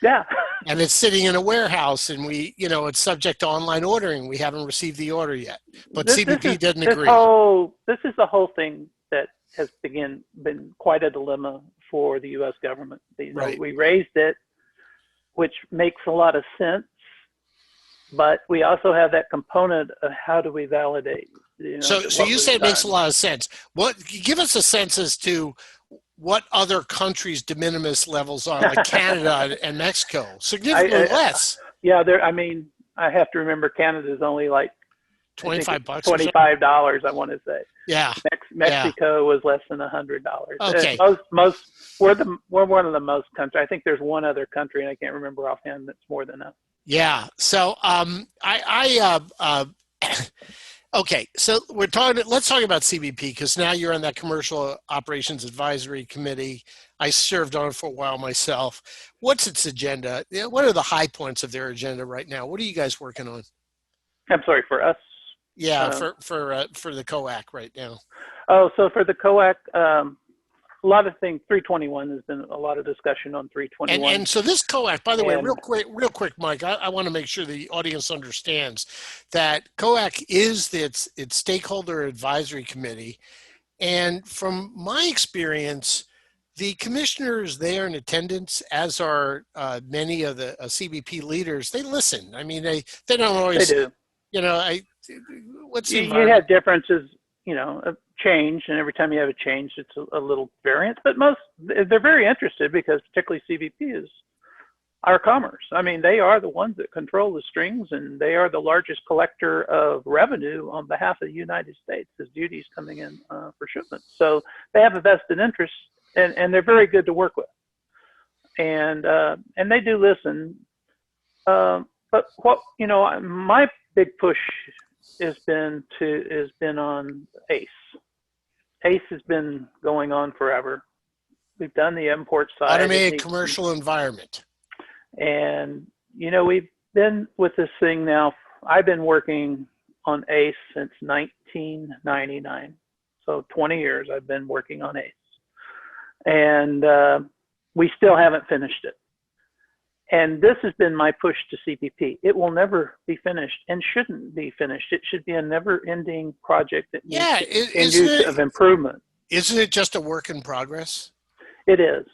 Yeah. And it's sitting in a warehouse, and it's subject to online ordering. We haven't received the order yet. But CBP didn't agree. This is the whole thing that has been quite a dilemma for the U.S. government. Right. We raised it, which makes a lot of sense. But we also have that component of how do we validate? So you say it makes a lot of sense. Give us a sense as to what other countries' de minimis levels are, like Canada and Mexico. Significantly less. Yeah, I mean, I have to remember Canada's only like $25. $25, I want to say. Yeah. Mexico was less than $100. Okay. We're one of the most countries. I think there's one other country, and I can't remember offhand, that's more than us. Yeah. So okay. So let's talk about CBP, because now you're on that Commercial Operations Advisory Committee. I served on it for a while myself. What's its agenda? What are the high points of their agenda right now? What are you guys working on? I'm sorry, for us? Yeah, for the COAC right now. Oh, so for the COAC, a lot of things. 321 has been a lot of discussion on 321. And so this COAC, by the way, real quick, Mike, I want to make sure the audience understands that COAC is its stakeholder advisory committee. And from my experience, the commissioners there in attendance, as are many of the CBP leaders, they listen. I mean, they don't always. They do. What's the you have differences, of change, and every time you have a change, it's a little variance. But they're very interested, because particularly CBP is our commerce. I mean, they are the ones that control the strings, and they are the largest collector of revenue on behalf of the United States as duties coming in for shipments. So they have a vested interest, and they're very good to work with, and they do listen. But my big push has been on ACE. ACE has been going on forever. We've done the import side. Automated Commercial Environment. And, we've been with this thing now. I've been working on ACE since 1999. So 20 years I've been working on ACE. And we still haven't finished it. And this has been my push to CBP. It will never be finished and shouldn't be finished. It should be a never-ending project that needs use of improvement. Isn't it just a work in progress? It is.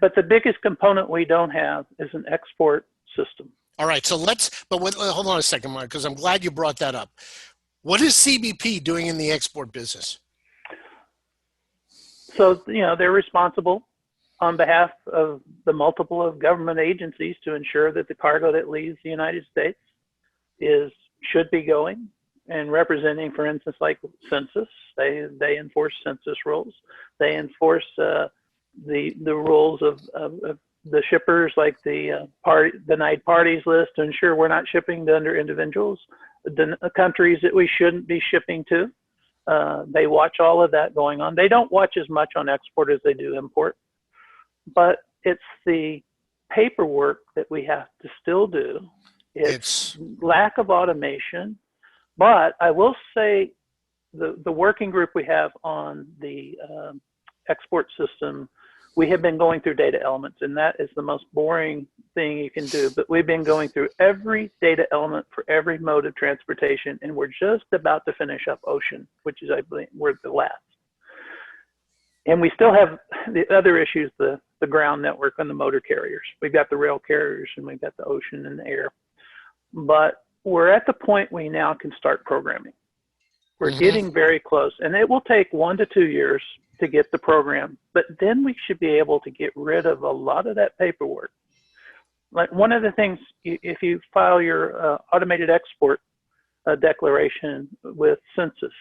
But the biggest component we don't have is an export system. All right. So hold on a second, Mark, because I'm glad you brought that up. What is CBP doing in the export business? So, they're responsible on behalf of the multiple of government agencies to ensure that the cargo that leaves the United States should be going and representing, for instance, like census. They enforce census rules. They enforce the rules of the shippers, like the denied parties list, to ensure we're not shipping to under individuals, the countries that we shouldn't be shipping to. They watch all of that going on. They don't watch as much on export as they do import. But it's the paperwork that we have to still do. It's lack of automation. But I will say the working group we have on the export system, we have been going through data elements, and that is the most boring thing you can do. But we've been going through every data element for every mode of transportation, and we're just about to finish up ocean, which is, I believe, we're the last. And we still have the other issues, the ground network and the motor carriers. We've got the rail carriers, and we've got the ocean and the air. But we're at the point we now can start programming. We're getting very close, and it will take 1 to 2 years to get the program. But then we should be able to get rid of a lot of that paperwork. Like one of the things, if you file your automated export declaration with census,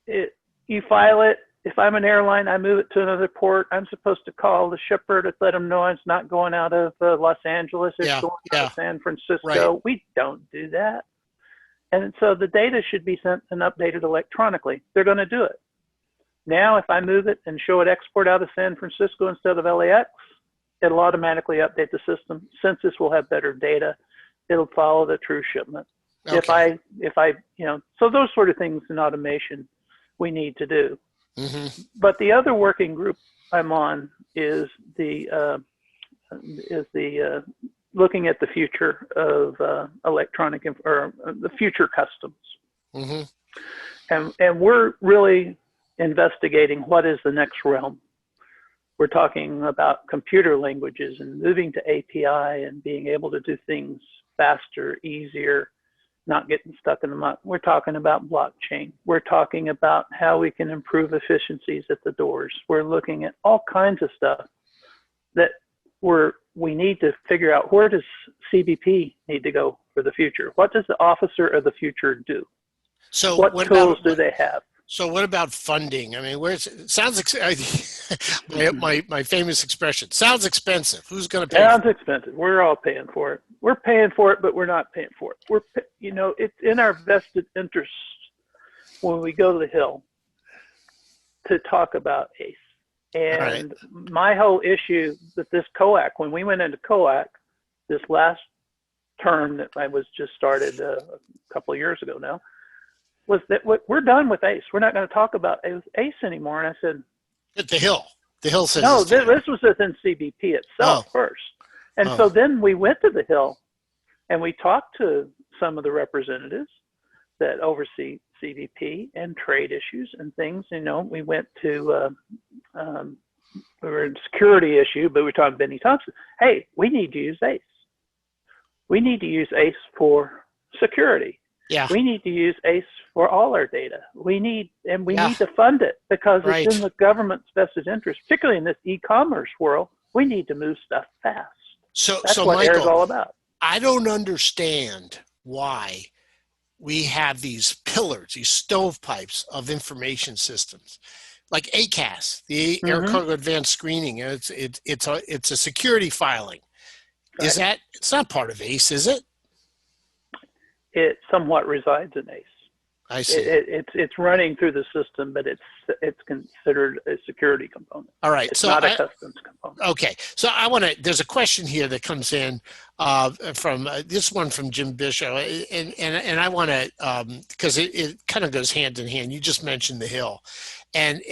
you file it. If I'm an airline, I move it to another port. I'm supposed to call the shipper to let them know it's not going out of Los Angeles. It's going out of San Francisco. Right. We don't do that. And so the data should be sent and updated electronically. They're going to do it. Now, if I move it and show it export out of San Francisco instead of LAX, it'll automatically update the system. Census will have better data. It'll follow the true shipment. Okay. If I, so those sort of things in automation we need to do. But the other working group I'm on is the looking at the future of electronic or the future customs, and we're really investigating what is the next realm. We're talking about computer languages and moving to API and being able to do things faster, easier, not getting stuck in the muck. We're talking about blockchain. We're talking about how we can improve efficiencies at the doors. We're looking at all kinds of stuff that we need to figure out, where does CBP need to go for the future? What does the officer of the future do? So what tools do they have? So what about funding? I mean, my famous expression, sounds expensive. Who's going to pay? Sounds expensive. We're all paying for it. We're paying for it, but we're not paying for it. It's in our vested interest when we go to the Hill to talk about ACE. And my whole issue with this COAC, when we went into COAC this last term that I was just started a couple of years ago now, was that we're done with ACE. We're not going to talk about ACE anymore. And I said, at the Hill says no. This was within CBP itself first. And so then we went to the Hill and we talked to some of the representatives that oversee CBP and trade issues and things. We went to we were in security issue, but we're talking Benny Thompson. Hey, we need to use ACE. We need to use ACE for security. Yeah. We need to use ACE for all our data. We need to fund it because it's in the government's vested interest, particularly in this e-commerce world. We need to move stuff fast. That's what Michael, AIR's all about. I don't understand why we have these pillars, these stovepipes of information systems, like ACAS, the Air Cargo Advanced Screening. It's a security filing. Right. It's not part of ACE, is it? It somewhat resides in ACE. I see. It's running through the system, but it's considered a security component. All right. It's not a customs component. Okay. So there's a question here that comes in from this one from Jim Bishop, and I want to, because it kind of goes hand in hand. You just mentioned the Hill. And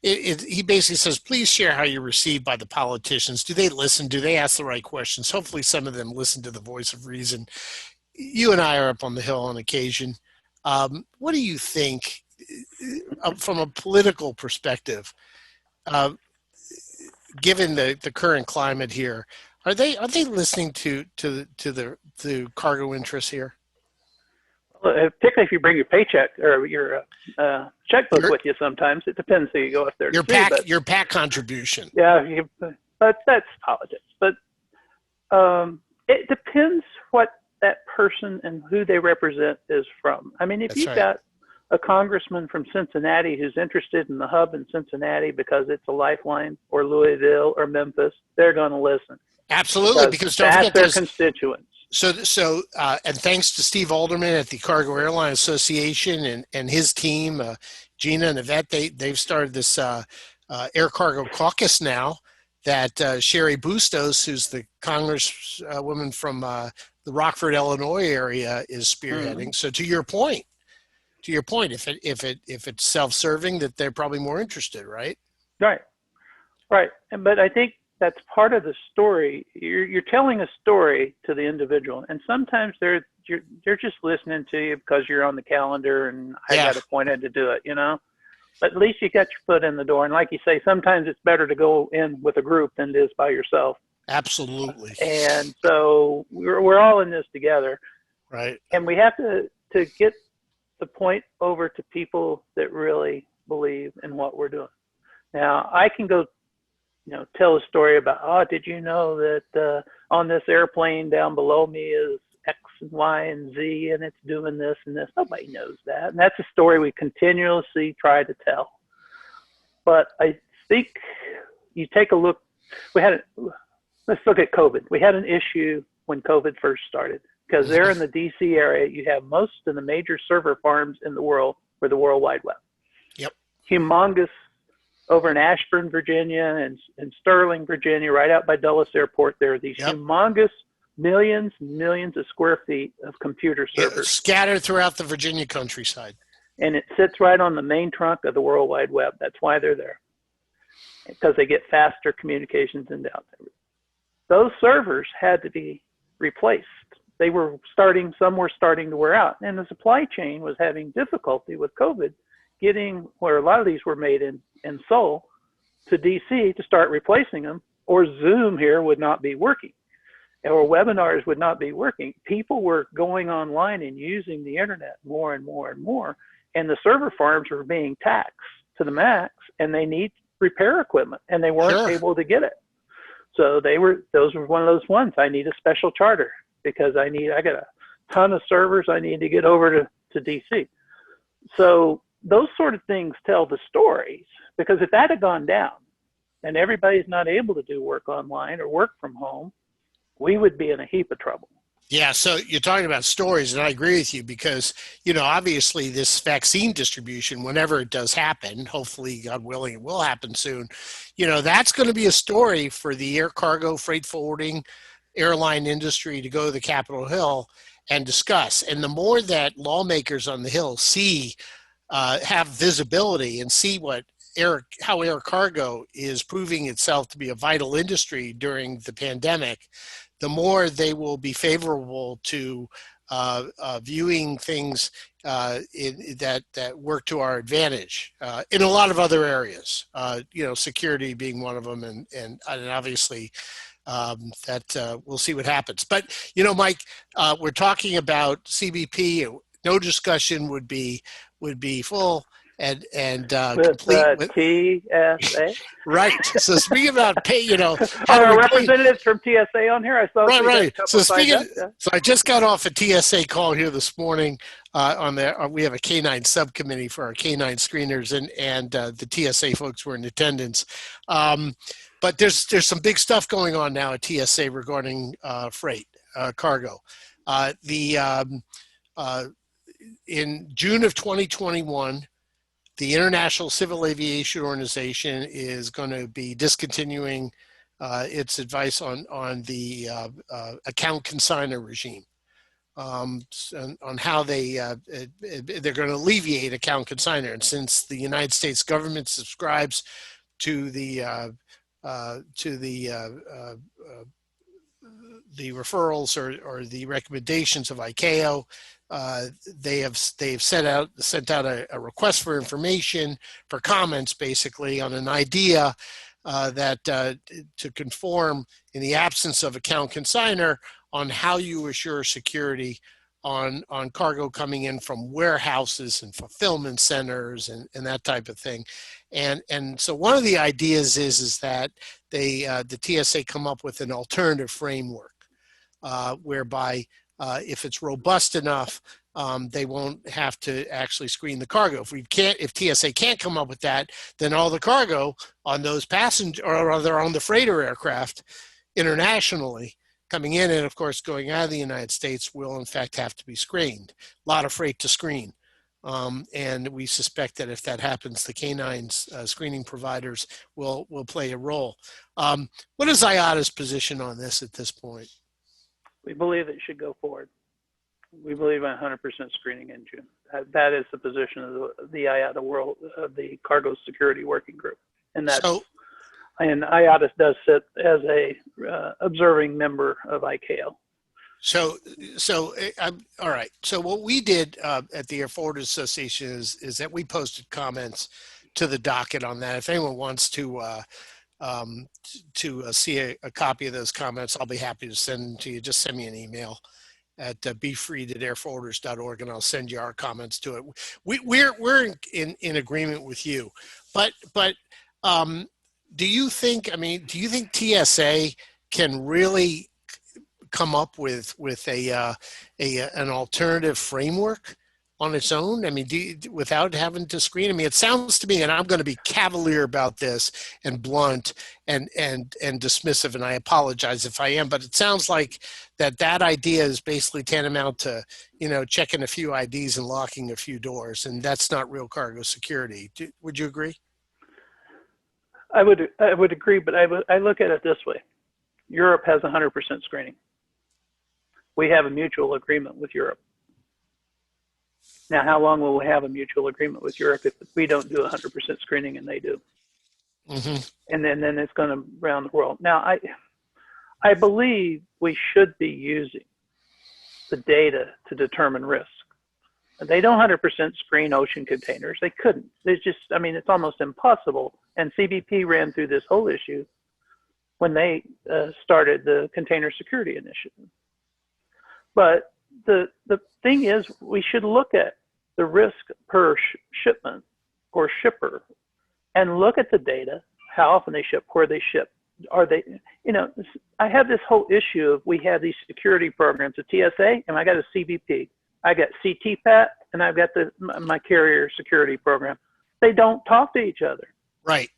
he basically says, please share how you're received by the politicians. Do they listen? Do they ask the right questions? Hopefully some of them listen to the voice of reason. You and I are up on the Hill on occasion. What do you think, from a political perspective, given the current climate here, are they listening to the cargo interests here? Well, particularly if you bring your paycheck or your checkbook with you, sometimes it depends who you go up there. Your PAC contribution. Yeah, but that's politics. But it depends what that person and who they represent is from. I mean, if you've got a congressman from Cincinnati who's interested in the hub in Cincinnati because it's a lifeline, or Louisville or Memphis, they're going to listen. Absolutely, because don't that's forget their constituents. So and thanks to Steve Alderman at the Cargo Airline Association and his team, Gina and Yvette, they've started this Air Cargo Caucus now that Sherry Bustos, who's the congresswoman from the Rockford, Illinois area, is spearheading. So to your point, if it's self-serving, that they're probably more interested, right? Right. But I think that's part of the story. You're telling a story to the individual, and sometimes they're just listening to you because you're on the calendar and I got appointed to do it, But at least you got your foot in the door. And like you say, sometimes it's better to go in with a group than it is by yourself. Absolutely. And so we're all in this together. Right. And we have to get the point over to people that really believe in what we're doing. Now, I can go, tell a story about, did you know that on this airplane down below me is X and Y and Z, and it's doing this and this. Nobody knows that. And that's a story we continuously try to tell. But I think you take a look, let's look at COVID. We had an issue when COVID first started, because there in the DC area, you have most of the major server farms in the world for the World Wide Web. Yep. Humongous over in Ashburn, Virginia, and Sterling, Virginia, right out by Dulles Airport. There are these humongous millions and millions of square feet of computer servers scattered throughout the Virginia countryside. And it sits right on the main trunk of the World Wide Web. That's why they're there, because they get faster communications into out there. Those servers had to be replaced. Some were starting to wear out, and the supply chain was having difficulty with COVID getting where a lot of these were made in Seoul to DC to start replacing them, or Zoom here would not be working, or webinars would not be working. People were going online and using the internet more and more and more, and the server farms were being taxed to the max, and they need repair equipment, and they weren't able to get it. So those were one of those ones. I need a special charter because I got a ton of servers I need to get over to DC. So those sort of things tell the stories, because if that had gone down and everybody's not able to do work online or work from home, we would be in a heap of trouble. Yeah, so you're talking about stories, and I agree with you because, obviously this vaccine distribution, whenever it does happen, hopefully, God willing, it will happen soon, that's going to be a story for the air cargo, freight forwarding, airline industry to go to the Capitol Hill and discuss. And the more that lawmakers on the Hill have visibility and see how air cargo is proving itself to be a vital industry during the pandemic, the more they will be favorable to viewing things that work to our advantage in a lot of other areas. Security being one of them, and obviously that we'll see what happens. But Mike, we're talking about CBP. No discussion would be full and complete with TSA. Right. So speaking about pay, Are our representatives from TSA on here? I saw. Right. So so I just got off a TSA call here this morning. We have a K9 subcommittee for our K9 screeners, and the TSA folks were in attendance. But there's some big stuff going on now at TSA regarding freight cargo. In June of 2021. The International Civil Aviation Organization is going to be discontinuing its advice on the account consignor regime, on how they're going to alleviate account consignor. And since the United States government subscribes to the referrals or the recommendations of ICAO, they've sent out a request for information, for comments, basically on an idea that to conform in the absence of account consignor on how you assure security on cargo coming in from warehouses and fulfillment centers and that type of thing. And so one of the ideas is that the TSA come up with an alternative framework whereby if it's robust enough, they won't have to actually screen the cargo. If TSA can't come up with that, then all the cargo on those passenger, or rather on the freighter aircraft internationally coming in and of course going out of the United States will in fact have to be screened. A lot of freight to screen. And we suspect that if that happens, the K9 screening providers will play a role. What is IATA's position on this at this point? We believe it should go forward. We believe in 100% screening in June. That is the position of the IATA World, the Cargo Security Working Group, and and IATA does sit as a observing member of ICAO. So all right. So what we did at the Air Forwarders Association is that we posted comments to the docket on that. If anyone wants to see a copy of those comments, I'll be happy to send them to you. Just send me an email at befreed@airforwarders.org, and I'll send you our comments to it. We're in agreement with you, but do you think TSA can really come up with an alternative framework on its own? I mean, without having to screen? I mean, it sounds to me, and I'm going to be cavalier about this and blunt and dismissive, and I apologize if I am, but it sounds like that idea is basically tantamount to, checking a few IDs and locking a few doors, and that's not real cargo security. Would you agree? I would agree, but I look at it this way. Europe has 100% screening. We have a mutual agreement with Europe. Now, how long will we have a mutual agreement with Europe if we don't do 100% screening and they do? Mm-hmm. And then it's going to round the world. Now, I believe we should be using the data to determine risk. They don't 100% screen ocean containers. They couldn't. It's just, I mean, it's almost impossible. And CBP ran through this whole issue when they started the Container Security Initiative. But the thing is, we should look at the risk per shipment or shipper and look at the data, how often they ship, where they ship. Are they, you know, I have this whole issue of, we have these security programs, a TSA, and I got a CBP. I got CTPAT, and I've got my carrier security program. They don't talk to each other. Right.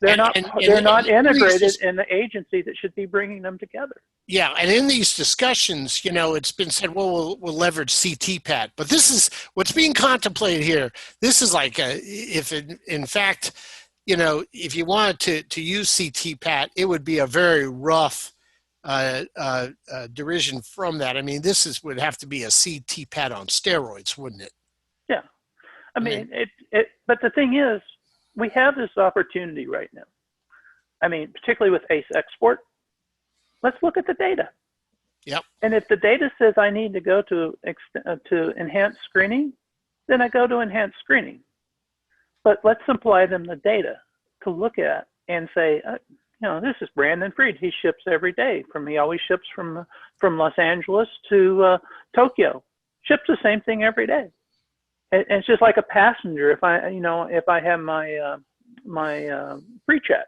They're not integrated in the agency that should be bringing them together. Yeah, and in these discussions, you know, it's been said, well, we'll leverage CTPAT, but this is what's being contemplated here. This is like, if in fact, you know, if you wanted to use CTPAT, it would be a very rough derision from that. I mean, would have to be a CTPAT on steroids, wouldn't it? Yeah, I mean, but the thing is, we have this opportunity right now. I mean, particularly with ACE Export, let's look at the data. Yep. And if the data says I need to go to enhanced screening, then I go to enhanced screening. But let's supply them the data to look at and say, you know, this is Brandon Freed. He ships every day. He always ships from Los Angeles to Tokyo. Ships the same thing every day. And it's just like a passenger. If I have my pre-check,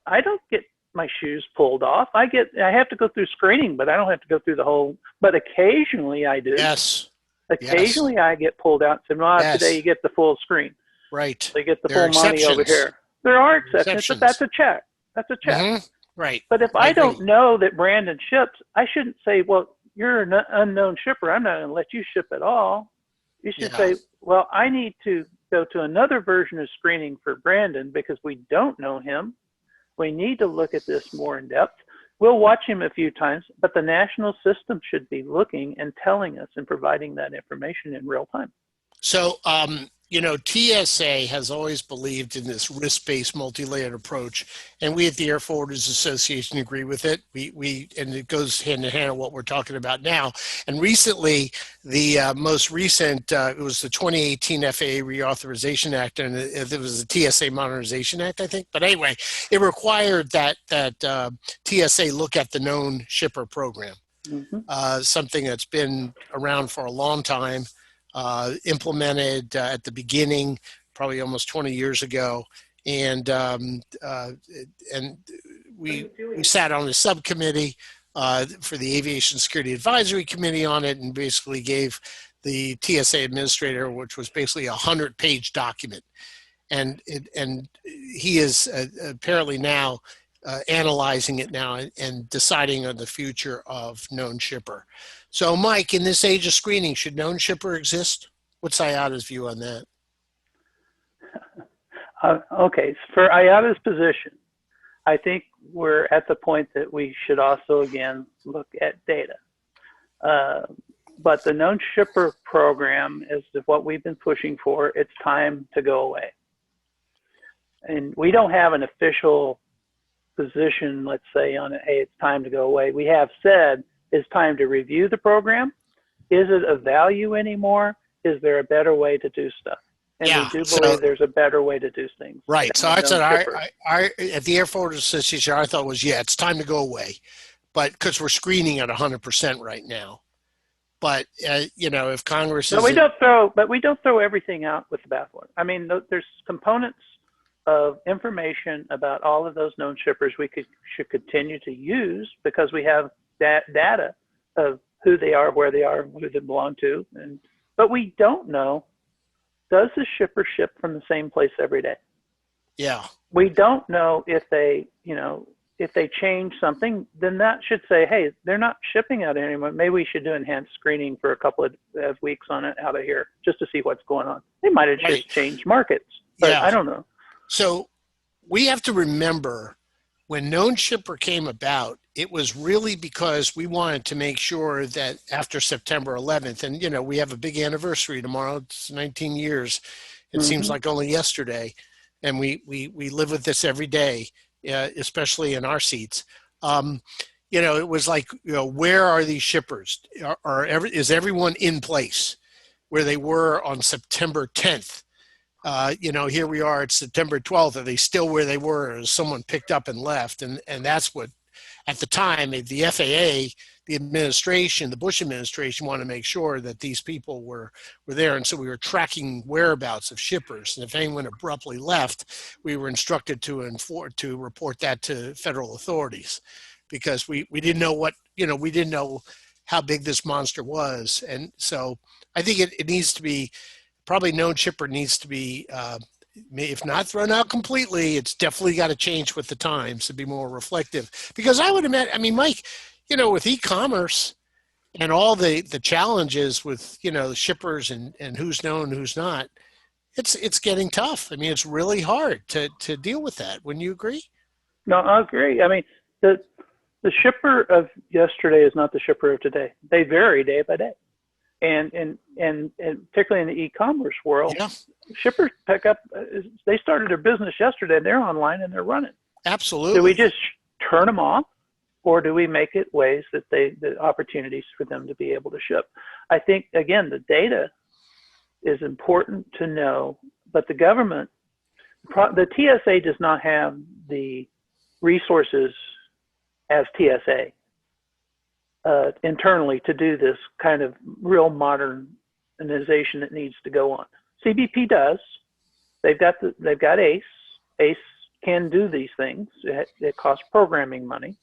I don't get my shoes pulled off. I have to go through screening, but I don't have to go through the whole. But occasionally I do. Yes. Occasionally I get pulled out and said, yes. Today you get the full screen. Right. So you get the full money over here. There are exceptions, but that's a check. That's a check. Mm-hmm. Right. But if I don't know that Brandon ships, I shouldn't say, well, you're an unknown shipper. I'm not going to let you ship at all. You should say, well, I need to go to another version of screening for Brandon because we don't know him. We need to look at this more in depth. We'll watch him a few times, but the national system should be looking and telling us and providing that information in real time. So, you know, TSA has always believed in this risk-based multi-layered approach, and we at the Air Forwarders Association agree with it. And it goes hand in hand with what we're talking about now. And recently, the most recent, it was the 2018 Faa Reauthorization Act, and it was the TSA Modernization Act, I think. But anyway, it required that TSA look at the known shipper program, something that's been around for a long time. Implemented at the beginning, probably almost 20 years ago, and we sat on a subcommittee for the Aviation Security Advisory Committee on it, and basically gave the TSA administrator, which was basically a 100-page document, and he is apparently now analyzing it now and deciding on the future of known shipper. So, Mike, in this age of screening, should known shipper exist? What's IATA's view on that? Okay, for IATA's position, I think we're at the point that we should also, again, look at data. But the known shipper program is what we've been pushing for. It's time to go away. And we don't have an official position, let's say, on it, hey, it's time to go away. We have said it's time to review the program. Is it of value anymore? Is there a better way to do stuff? And we do believe there's a better way to do things. Right. So I said, at the Air Forwarders Association, I thought was, it's time to go away, but because we're screening at 100% right now. But you know, if Congress is, we don't throw everything out with the bathwater. I mean, there's components of information about all of those known shippers we should continue to use because we have that data of who they are, where they are, who they belong to, but we don't know, does the shipper ship from the same place every day? Yeah. We don't know if they change something, then that should say, hey, they're not shipping out anymore. Maybe we should do enhanced screening for a couple of weeks on it out of here just to see what's going on. They might have just changed markets, but I don't know. So we have to remember when known shipper came about, it was really because we wanted to make sure that after September 11th, and, you know, we have a big anniversary tomorrow, it's 19 years. It seems like only yesterday. And we live with this every day, especially in our seats. You know, it was like, you know, where are these shippers? Is everyone in place? where they were on September 10th. Here we are at September 12th. Are they still where they were? Or someone picked up and left? And that's what, at the time, the FAA, the administration, the Bush administration wanted to make sure that these people were there. And so we were tracking whereabouts of shippers. And if anyone abruptly left, we were instructed to report that to federal authorities, because we didn't know we didn't know how big this monster was. And so I think it needs to be, probably known shipper needs to be, if not thrown out completely, it's definitely got to change with the times to be more reflective. Because I would imagine, Mike, with e-commerce and all the challenges with, the shippers and who's known, who's not, it's getting tough. It's really hard to deal with that. Wouldn't you agree? No, I agree. The shipper of yesterday is not the shipper of today. They vary day by day. And particularly in the e-commerce world, yeah. Shippers pick up, they started their business yesterday, they're online and they're running. Absolutely. Do we just turn them off, or do we make it ways that the opportunities for them to be able to ship? I think, again, the data is important to know, but the government, the TSA does not have the resources as TSA internally to do this kind of real modernization that needs to go on. CBP does. They've got ACE. ACE can do these things. It costs programming money,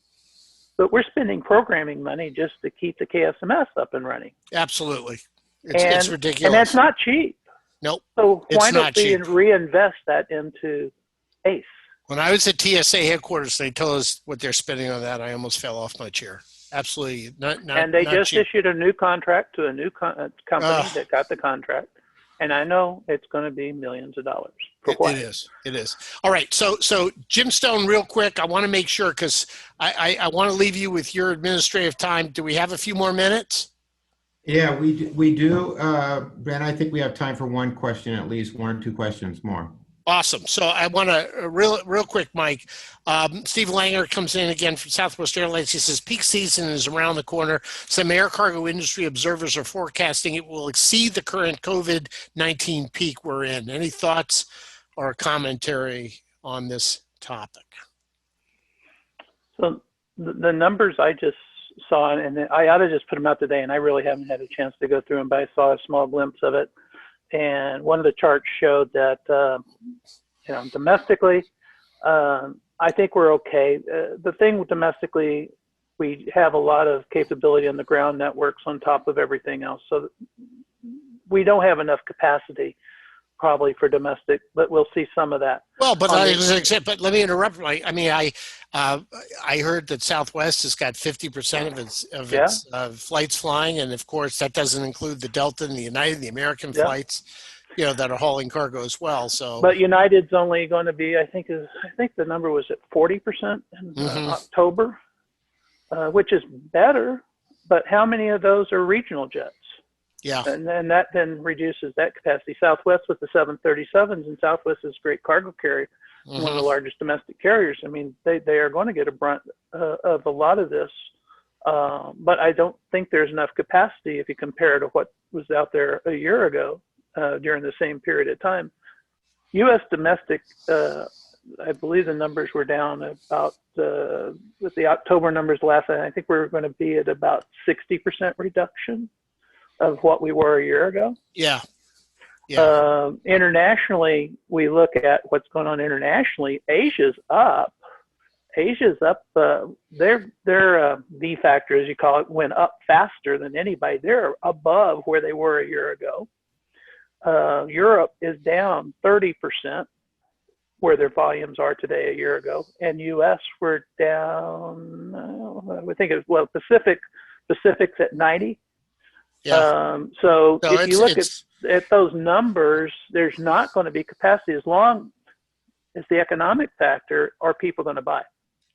but we're spending programming money just to keep the KSMS up and running. Absolutely, it's ridiculous, and that's not cheap. Nope. So why don't we reinvest that into ACE? When I was at TSA headquarters, they told us what they're spending on that. I almost fell off my chair. Absolutely not. And they just cheap. Issued a new contract to a new company that got the contract. And I know it's going to be millions of dollars. For what? It is. All right. So Jim Stone, real quick, I want to make sure, because I want to leave you with your administrative time. Do we have a few more minutes? Yeah, we do. Ben, I think we have time for one question, at least one or two questions more. Awesome. So I want to, real quick, Mike, Steve Langer comes in again from Southwest Airlines. He says, peak season is around the corner. Some air cargo industry observers are forecasting it will exceed the current COVID-19 peak we're in. Any thoughts or commentary on this topic? So the numbers I just saw, and I ought to just put them out today, and I really haven't had a chance to go through them, but I saw a small glimpse of it. And one of the charts showed that, domestically, I think we're okay. The thing with domestically, we have a lot of capability on the ground networks on top of everything else. So we don't have enough capacity probably for domestic, but we'll see some of that. Well, but let me interrupt. I heard that Southwest has got 50% of its flights flying, and of course that doesn't include the Delta and the United, the American flights, that are hauling cargo as well. So, but United's only going to be, I think the number was at 40% in October, which is better. But how many of those are regional jets? Yeah. And then that reduces that capacity. Southwest with the 737s, and Southwest is a great cargo carrier, one of the largest domestic carriers. They are going to get a brunt of a lot of this. But I don't think there's enough capacity if you compare to what was out there a year ago during the same period of time. U.S. domestic, I believe the numbers were down about, with the October numbers last, I think we're going to be at about 60% reduction of what we were a year ago. Yeah. Internationally, we look at what's going on internationally. Asia's up. Their V factor, as you call it, went up faster than anybody. They're above where they were a year ago. Europe is down 30% where their volumes are today a year ago. And U.S. were down, I think it was, Pacific's at 90. Yeah. If you look at those numbers, there's not going to be capacity as long as the economic factor. Are people going to buy?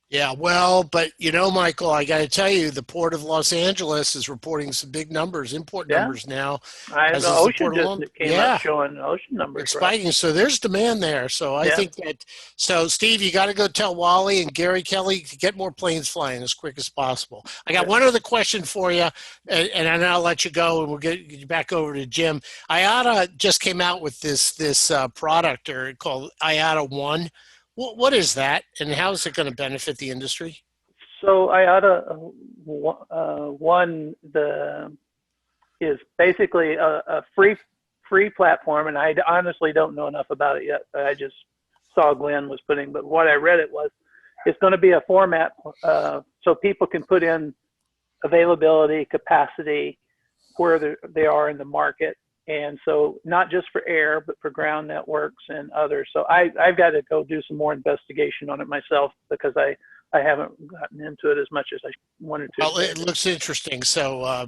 Yeah, well, but you know, Michael, I got to tell you, the Port of Los Angeles is reporting some big numbers, import Yeah. numbers now, The as is the ocean Port of just Long. came up Yeah, showing ocean numbers, it's right? spiking. So there's demand there. So I Yeah. think that, so Steve, you got to go tell Wally and Gary Kelly to get more planes flying as quick as possible. I got Yeah. one other question for you, and then I'll let you go and we'll get you back over to Jim. IATA just came out with this product or called IATA One. What is that, and how is it going to benefit the industry? So IATA one is basically a free platform, and I honestly don't know enough about it yet. I just saw Glenn was putting, but what I read it was, it's going to be a format so people can put in availability, capacity, where they are in the market. And so not just for air, but for ground networks and others. So I've got to go do some more investigation on it myself because I haven't gotten into it as much as I wanted to. Well, it looks interesting. So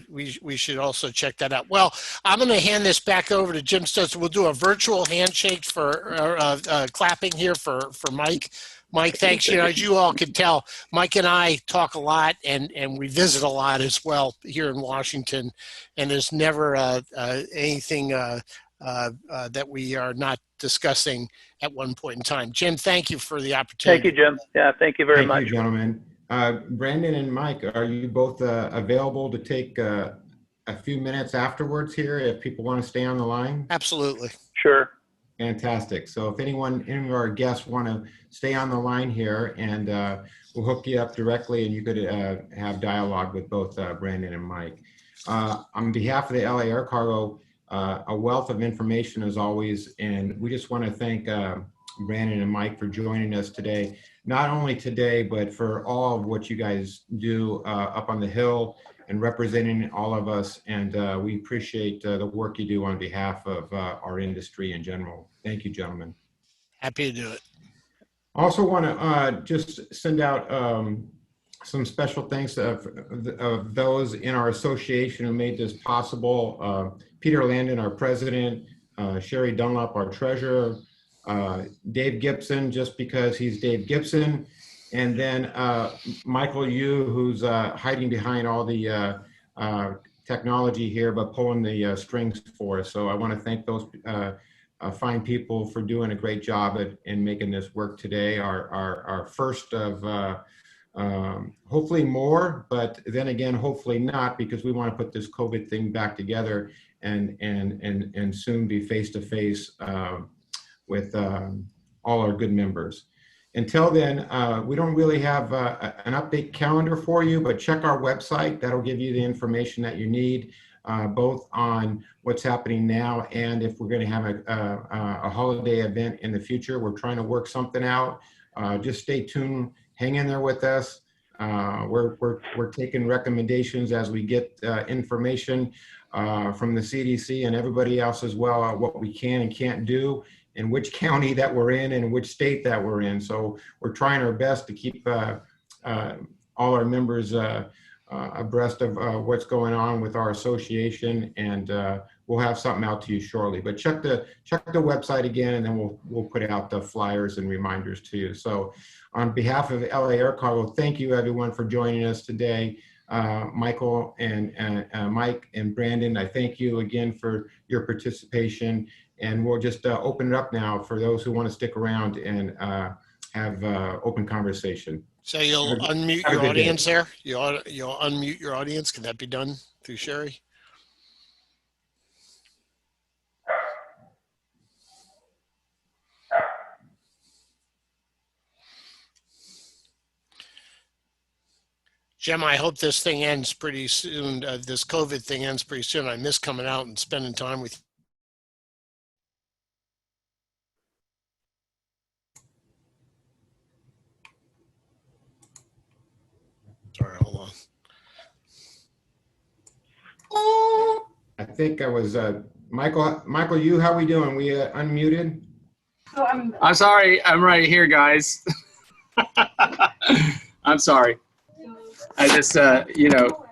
we should also check that out. Well, I'm going to hand this back over to Jim Stutz. We'll do a virtual handshake for clapping here for Mike. Mike, thanks. You know, as you all can tell, Mike and I talk a lot and we visit a lot as well here in Washington. And there's never anything that we are not discussing at one point in time. Jim, thank you for the opportunity. Thank you, Jim. Yeah, thank you very much. Thank you, gentlemen. Brandon and Mike, are you both available to take a few minutes afterwards here if people want to stay on the line? Absolutely. Sure. Fantastic. So if any of our guests want to stay on the line here, and we'll hook you up directly and you could have dialogue with both Brandon and Mike. On behalf of the LA Air Cargo, a wealth of information as always, and we just want to thank Brandon and Mike for joining us today. Not only today, but for all of what you guys do up on the Hill and representing all of us. And we appreciate the work you do on behalf of our industry in general. Thank you, gentlemen. Happy to do it. Also want to just send out some special thanks of those in our association who made this possible. Peter Landon, our president, Sherry Dunlop, our treasurer, Dave Gibson, just because he's Dave Gibson, and then Michael Yu, who's hiding behind all the technology here, but pulling the strings for us. So I want to thank those fine people for doing a great job in making this work today. Our first of hopefully more, but then again, hopefully not, because we want to put this COVID thing back together and soon be face-to-face with all our good members. Until then, we don't really have an update calendar for you, but check our website. That'll give you the information that you need, both on what's happening now and if we're going to have a holiday event in the future. We're trying to work something out. Just stay tuned. Hang in there with us. We're taking recommendations as we get information from the CDC and everybody else as well, what we can and can't do, in which county that we're in and which state that we're in. So we're trying our best to keep all our members abreast of what's going on with our association, and we'll have something out to you shortly. But check the website again, and then we'll put out the flyers and reminders to you. So on behalf of LA Air Cargo, thank you everyone for joining us today. Michael and Mike and Brandon, I thank you again for your participation. And we'll just open it up now for those who want to stick around and have open conversation. So you'll unmute your audience there? You'll unmute your audience. Can that be done through Sherry? Jim, I hope this thing ends pretty soon. This COVID thing ends pretty soon. I miss coming out and spending time with you. Sorry, hold on. I think I was Michael, you, how we doing? We unmuted? So I'm sorry, I'm right here, guys. I'm sorry. I just, you know,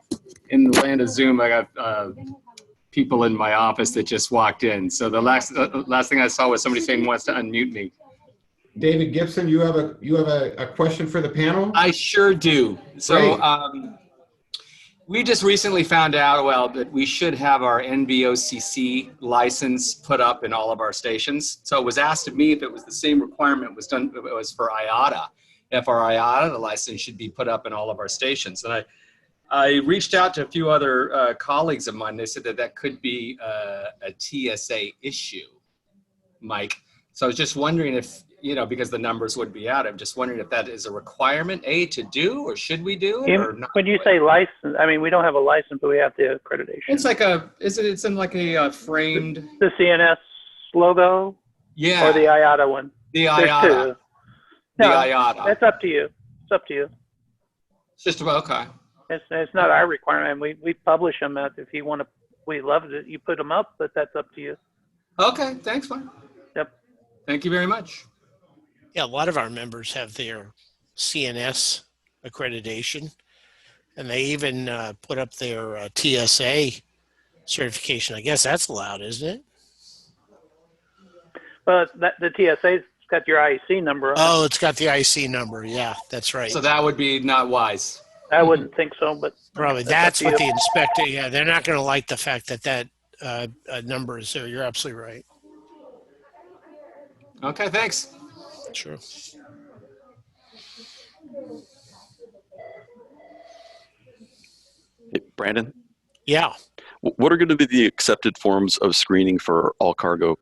in the land of Zoom, I got people in my office that just walked in. So the last thing I saw was somebody saying wants to unmute me. David Gibson, you have a question for the panel? I sure do. So Great. we just recently found out, well, that we should have our NVOCC license put up in all of our stations. So it was asked of me if it was the same requirement was done, it was for IATA. If our IATA license should be put up in all of our stations. And I reached out to a few other colleagues of mine. They said that that could be a TSA issue, Mike. So I was just wondering if, you know, because the numbers would be out, I'm just wondering if that is a requirement, A, to do, or should we do it, or not? When you say license, I mean, we don't have a license, but we have the accreditation. It's like it's in like a framed. The CNS logo? Yeah. Or the IATA one? The There's IATA. two. The No, IATA. that's up to you. It's up to you. It's just about, okay. It's not our requirement. We publish them if you want to. We love it. You put them up, but that's up to you. Okay, thanks, Mike. Yep. Thank you very much. Yeah, a lot of our members have their CNS accreditation, and they even put up their TSA certification. I guess that's allowed, isn't it? But the TSA's got your IEC number on it. Oh, it's got the IC number. Yeah, that's right. So that would be not wise. I wouldn't think so, but Probably that's what the inspector. Yeah, they're not going to like the fact that number is there. You're absolutely right. Okay, thanks. Sure. Hey, Brandon, Yeah. what are going to be the accepted forms of screening for all cargo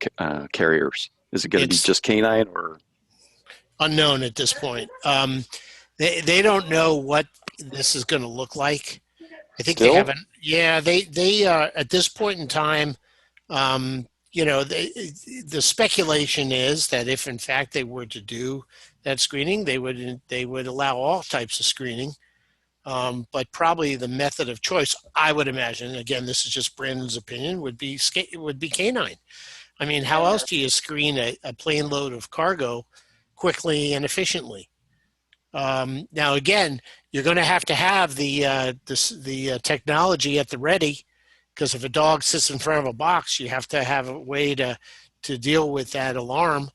carriers? Is it going to be just canine or? Unknown at this point. They don't know what this is going to look like. I think Still? they haven't. Yeah, they at this point in time, you know, the speculation is that if in fact they were to do that screening, they would allow all types of screening. But probably the method of choice, I would imagine, again, this is just Brandon's opinion, would be canine. I mean, how else do you screen a plane load of cargo quickly and efficiently? Now, again, you're going to have the technology at the ready, because if a dog sits in front of a box, you have to have a way to deal with that alarm.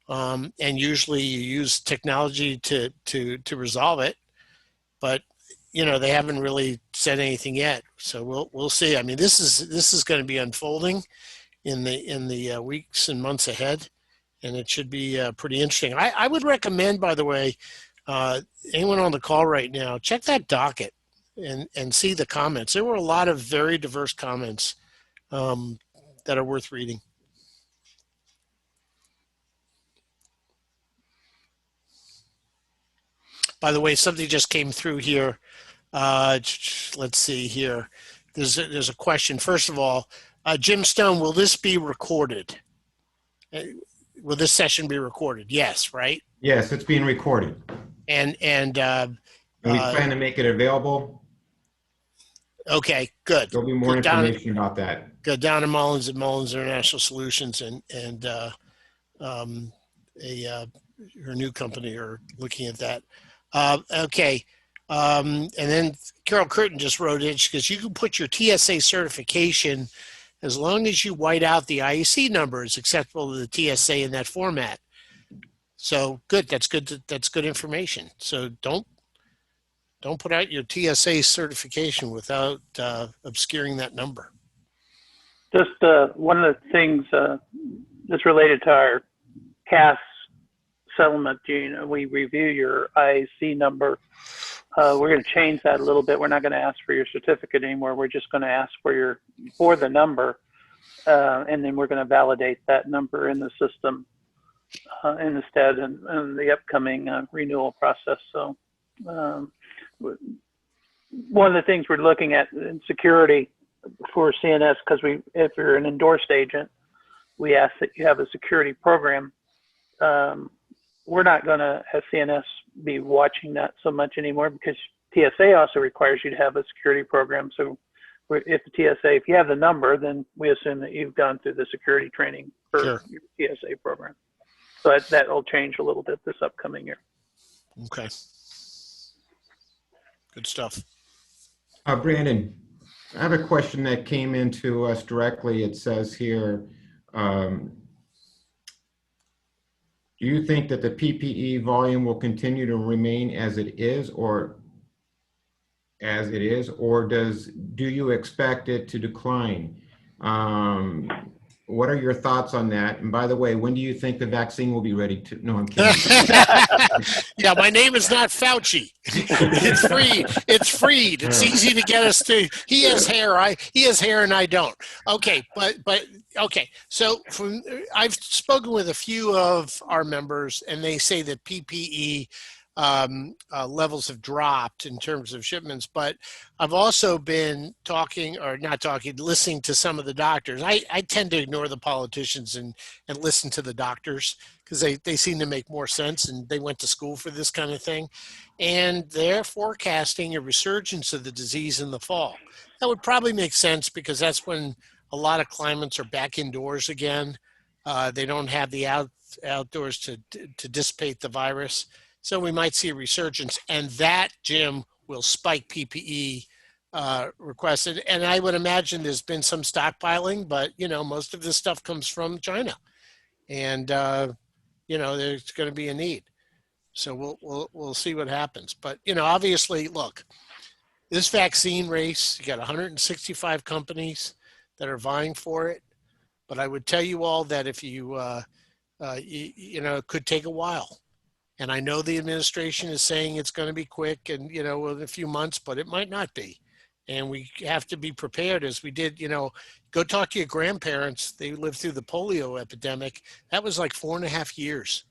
And usually you use technology to resolve it. But you know, they haven't really said anything yet, so we'll see. I mean, this is going to be unfolding in the weeks and months ahead, and it should be pretty interesting. I would recommend, by the way, anyone on the call right now, check that docket and see the comments. There were a lot of very diverse comments that are worth reading. By the way, something just came through here. Let's see here. There's a question. First of all, Jim Stone, will this be recorded? Will this session be recorded? Yes, right? Yes, it's being recorded. And we plan to make it available. Okay, good. There'll be more information about that. Go down to Mullins at Mullins International Solutions and her new company are looking at that. Okay. And then Carol Curtin just wrote in, because you can put your TSA certification as long as you white out the IEC numbers acceptable to the TSA in that format. So good. That's good. That's good information. So don't put out your TSA certification without obscuring that number. Just one of the things that's related to our CAS settlement, we review your IAC number. We're going to change that a little bit. We're not going to ask for your certificate anymore. We're just going to ask for the number, and then we're going to validate that number in the system instead in the upcoming renewal process. So one of the things we're looking at in security for CNS, because if you're an endorsed agent, we ask that you have a security program. We're not going to have CNS be watching that so much anymore, because TSA also requires you to have a security program. So if you have the number, then we assume that you've gone through the security training for Sure. your TSA program. So that will change a little bit this upcoming year. Okay. Good stuff. Brandon, I have a question that came into us directly. It says here, Do you think that the PPE volume will continue to remain as it is, or do you expect it to decline? What are your thoughts on that? And by the way, when do you think the vaccine will be ready to? No, I'm kidding. Yeah, my name is not Fauci. It's Freed. It's Freed. It's easy to get us to. He has hair. He has hair, and I don't. Okay, but okay. So I've spoken with a few of our members, and they say that PPE levels have dropped in terms of shipments, but I've also been listening to some of the doctors. I tend to ignore the politicians and listen to the doctors because they seem to make more sense, and they went to school for this kind of thing. And they're forecasting a resurgence of the disease in the fall. That would probably make sense because that's when a lot of climates are back indoors again. They don't have the outdoors to dissipate the virus. So we might see a resurgence, and that, Jim, will spike PPE requests. And I would imagine there's been some stockpiling, but, most of this stuff comes from China. And, there's going to be a need. So we'll see what happens. But, obviously, look, this vaccine race, you got 165 companies that are vying for it. But I would tell you all that if it could take a while. And I know the administration is saying it's going to be quick and, in a few months, but it might not be. And we have to be prepared as we did, go talk to your grandparents. They lived through the polio epidemic. That was like 4.5 years.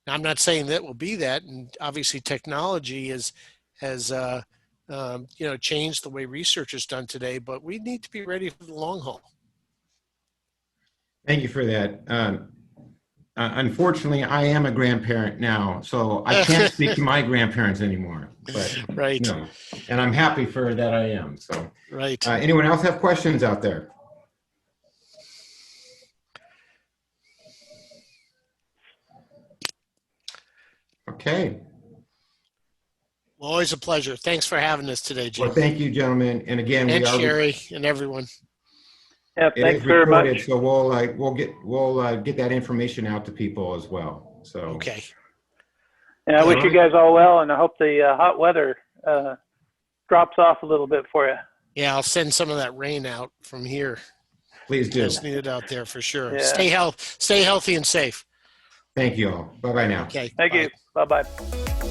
Now, I'm not saying that will be that. And obviously technology has changed the way research is done today, but we need to be ready for the long haul. Thank you for that. Unfortunately, I am a grandparent now, so I can't speak to my grandparents anymore. But, right. And I'm happy for that I am. So, right. Anyone else have questions out there? Okay. Well, always a pleasure. Thanks for having us today, Jim. Well, thank you, gentlemen. And again, and Sherry and everyone. Yeah, thanks very much. So we'll get that information out to people as well. So okay. And I wish you guys all well, and I hope the hot weather drops off a little bit for you. Yeah, I'll send some of that rain out from here. Please do. Just need it out there for sure. Yeah. Stay healthy and safe. Thank you all. Bye bye now. Okay. Thank you. Bye bye.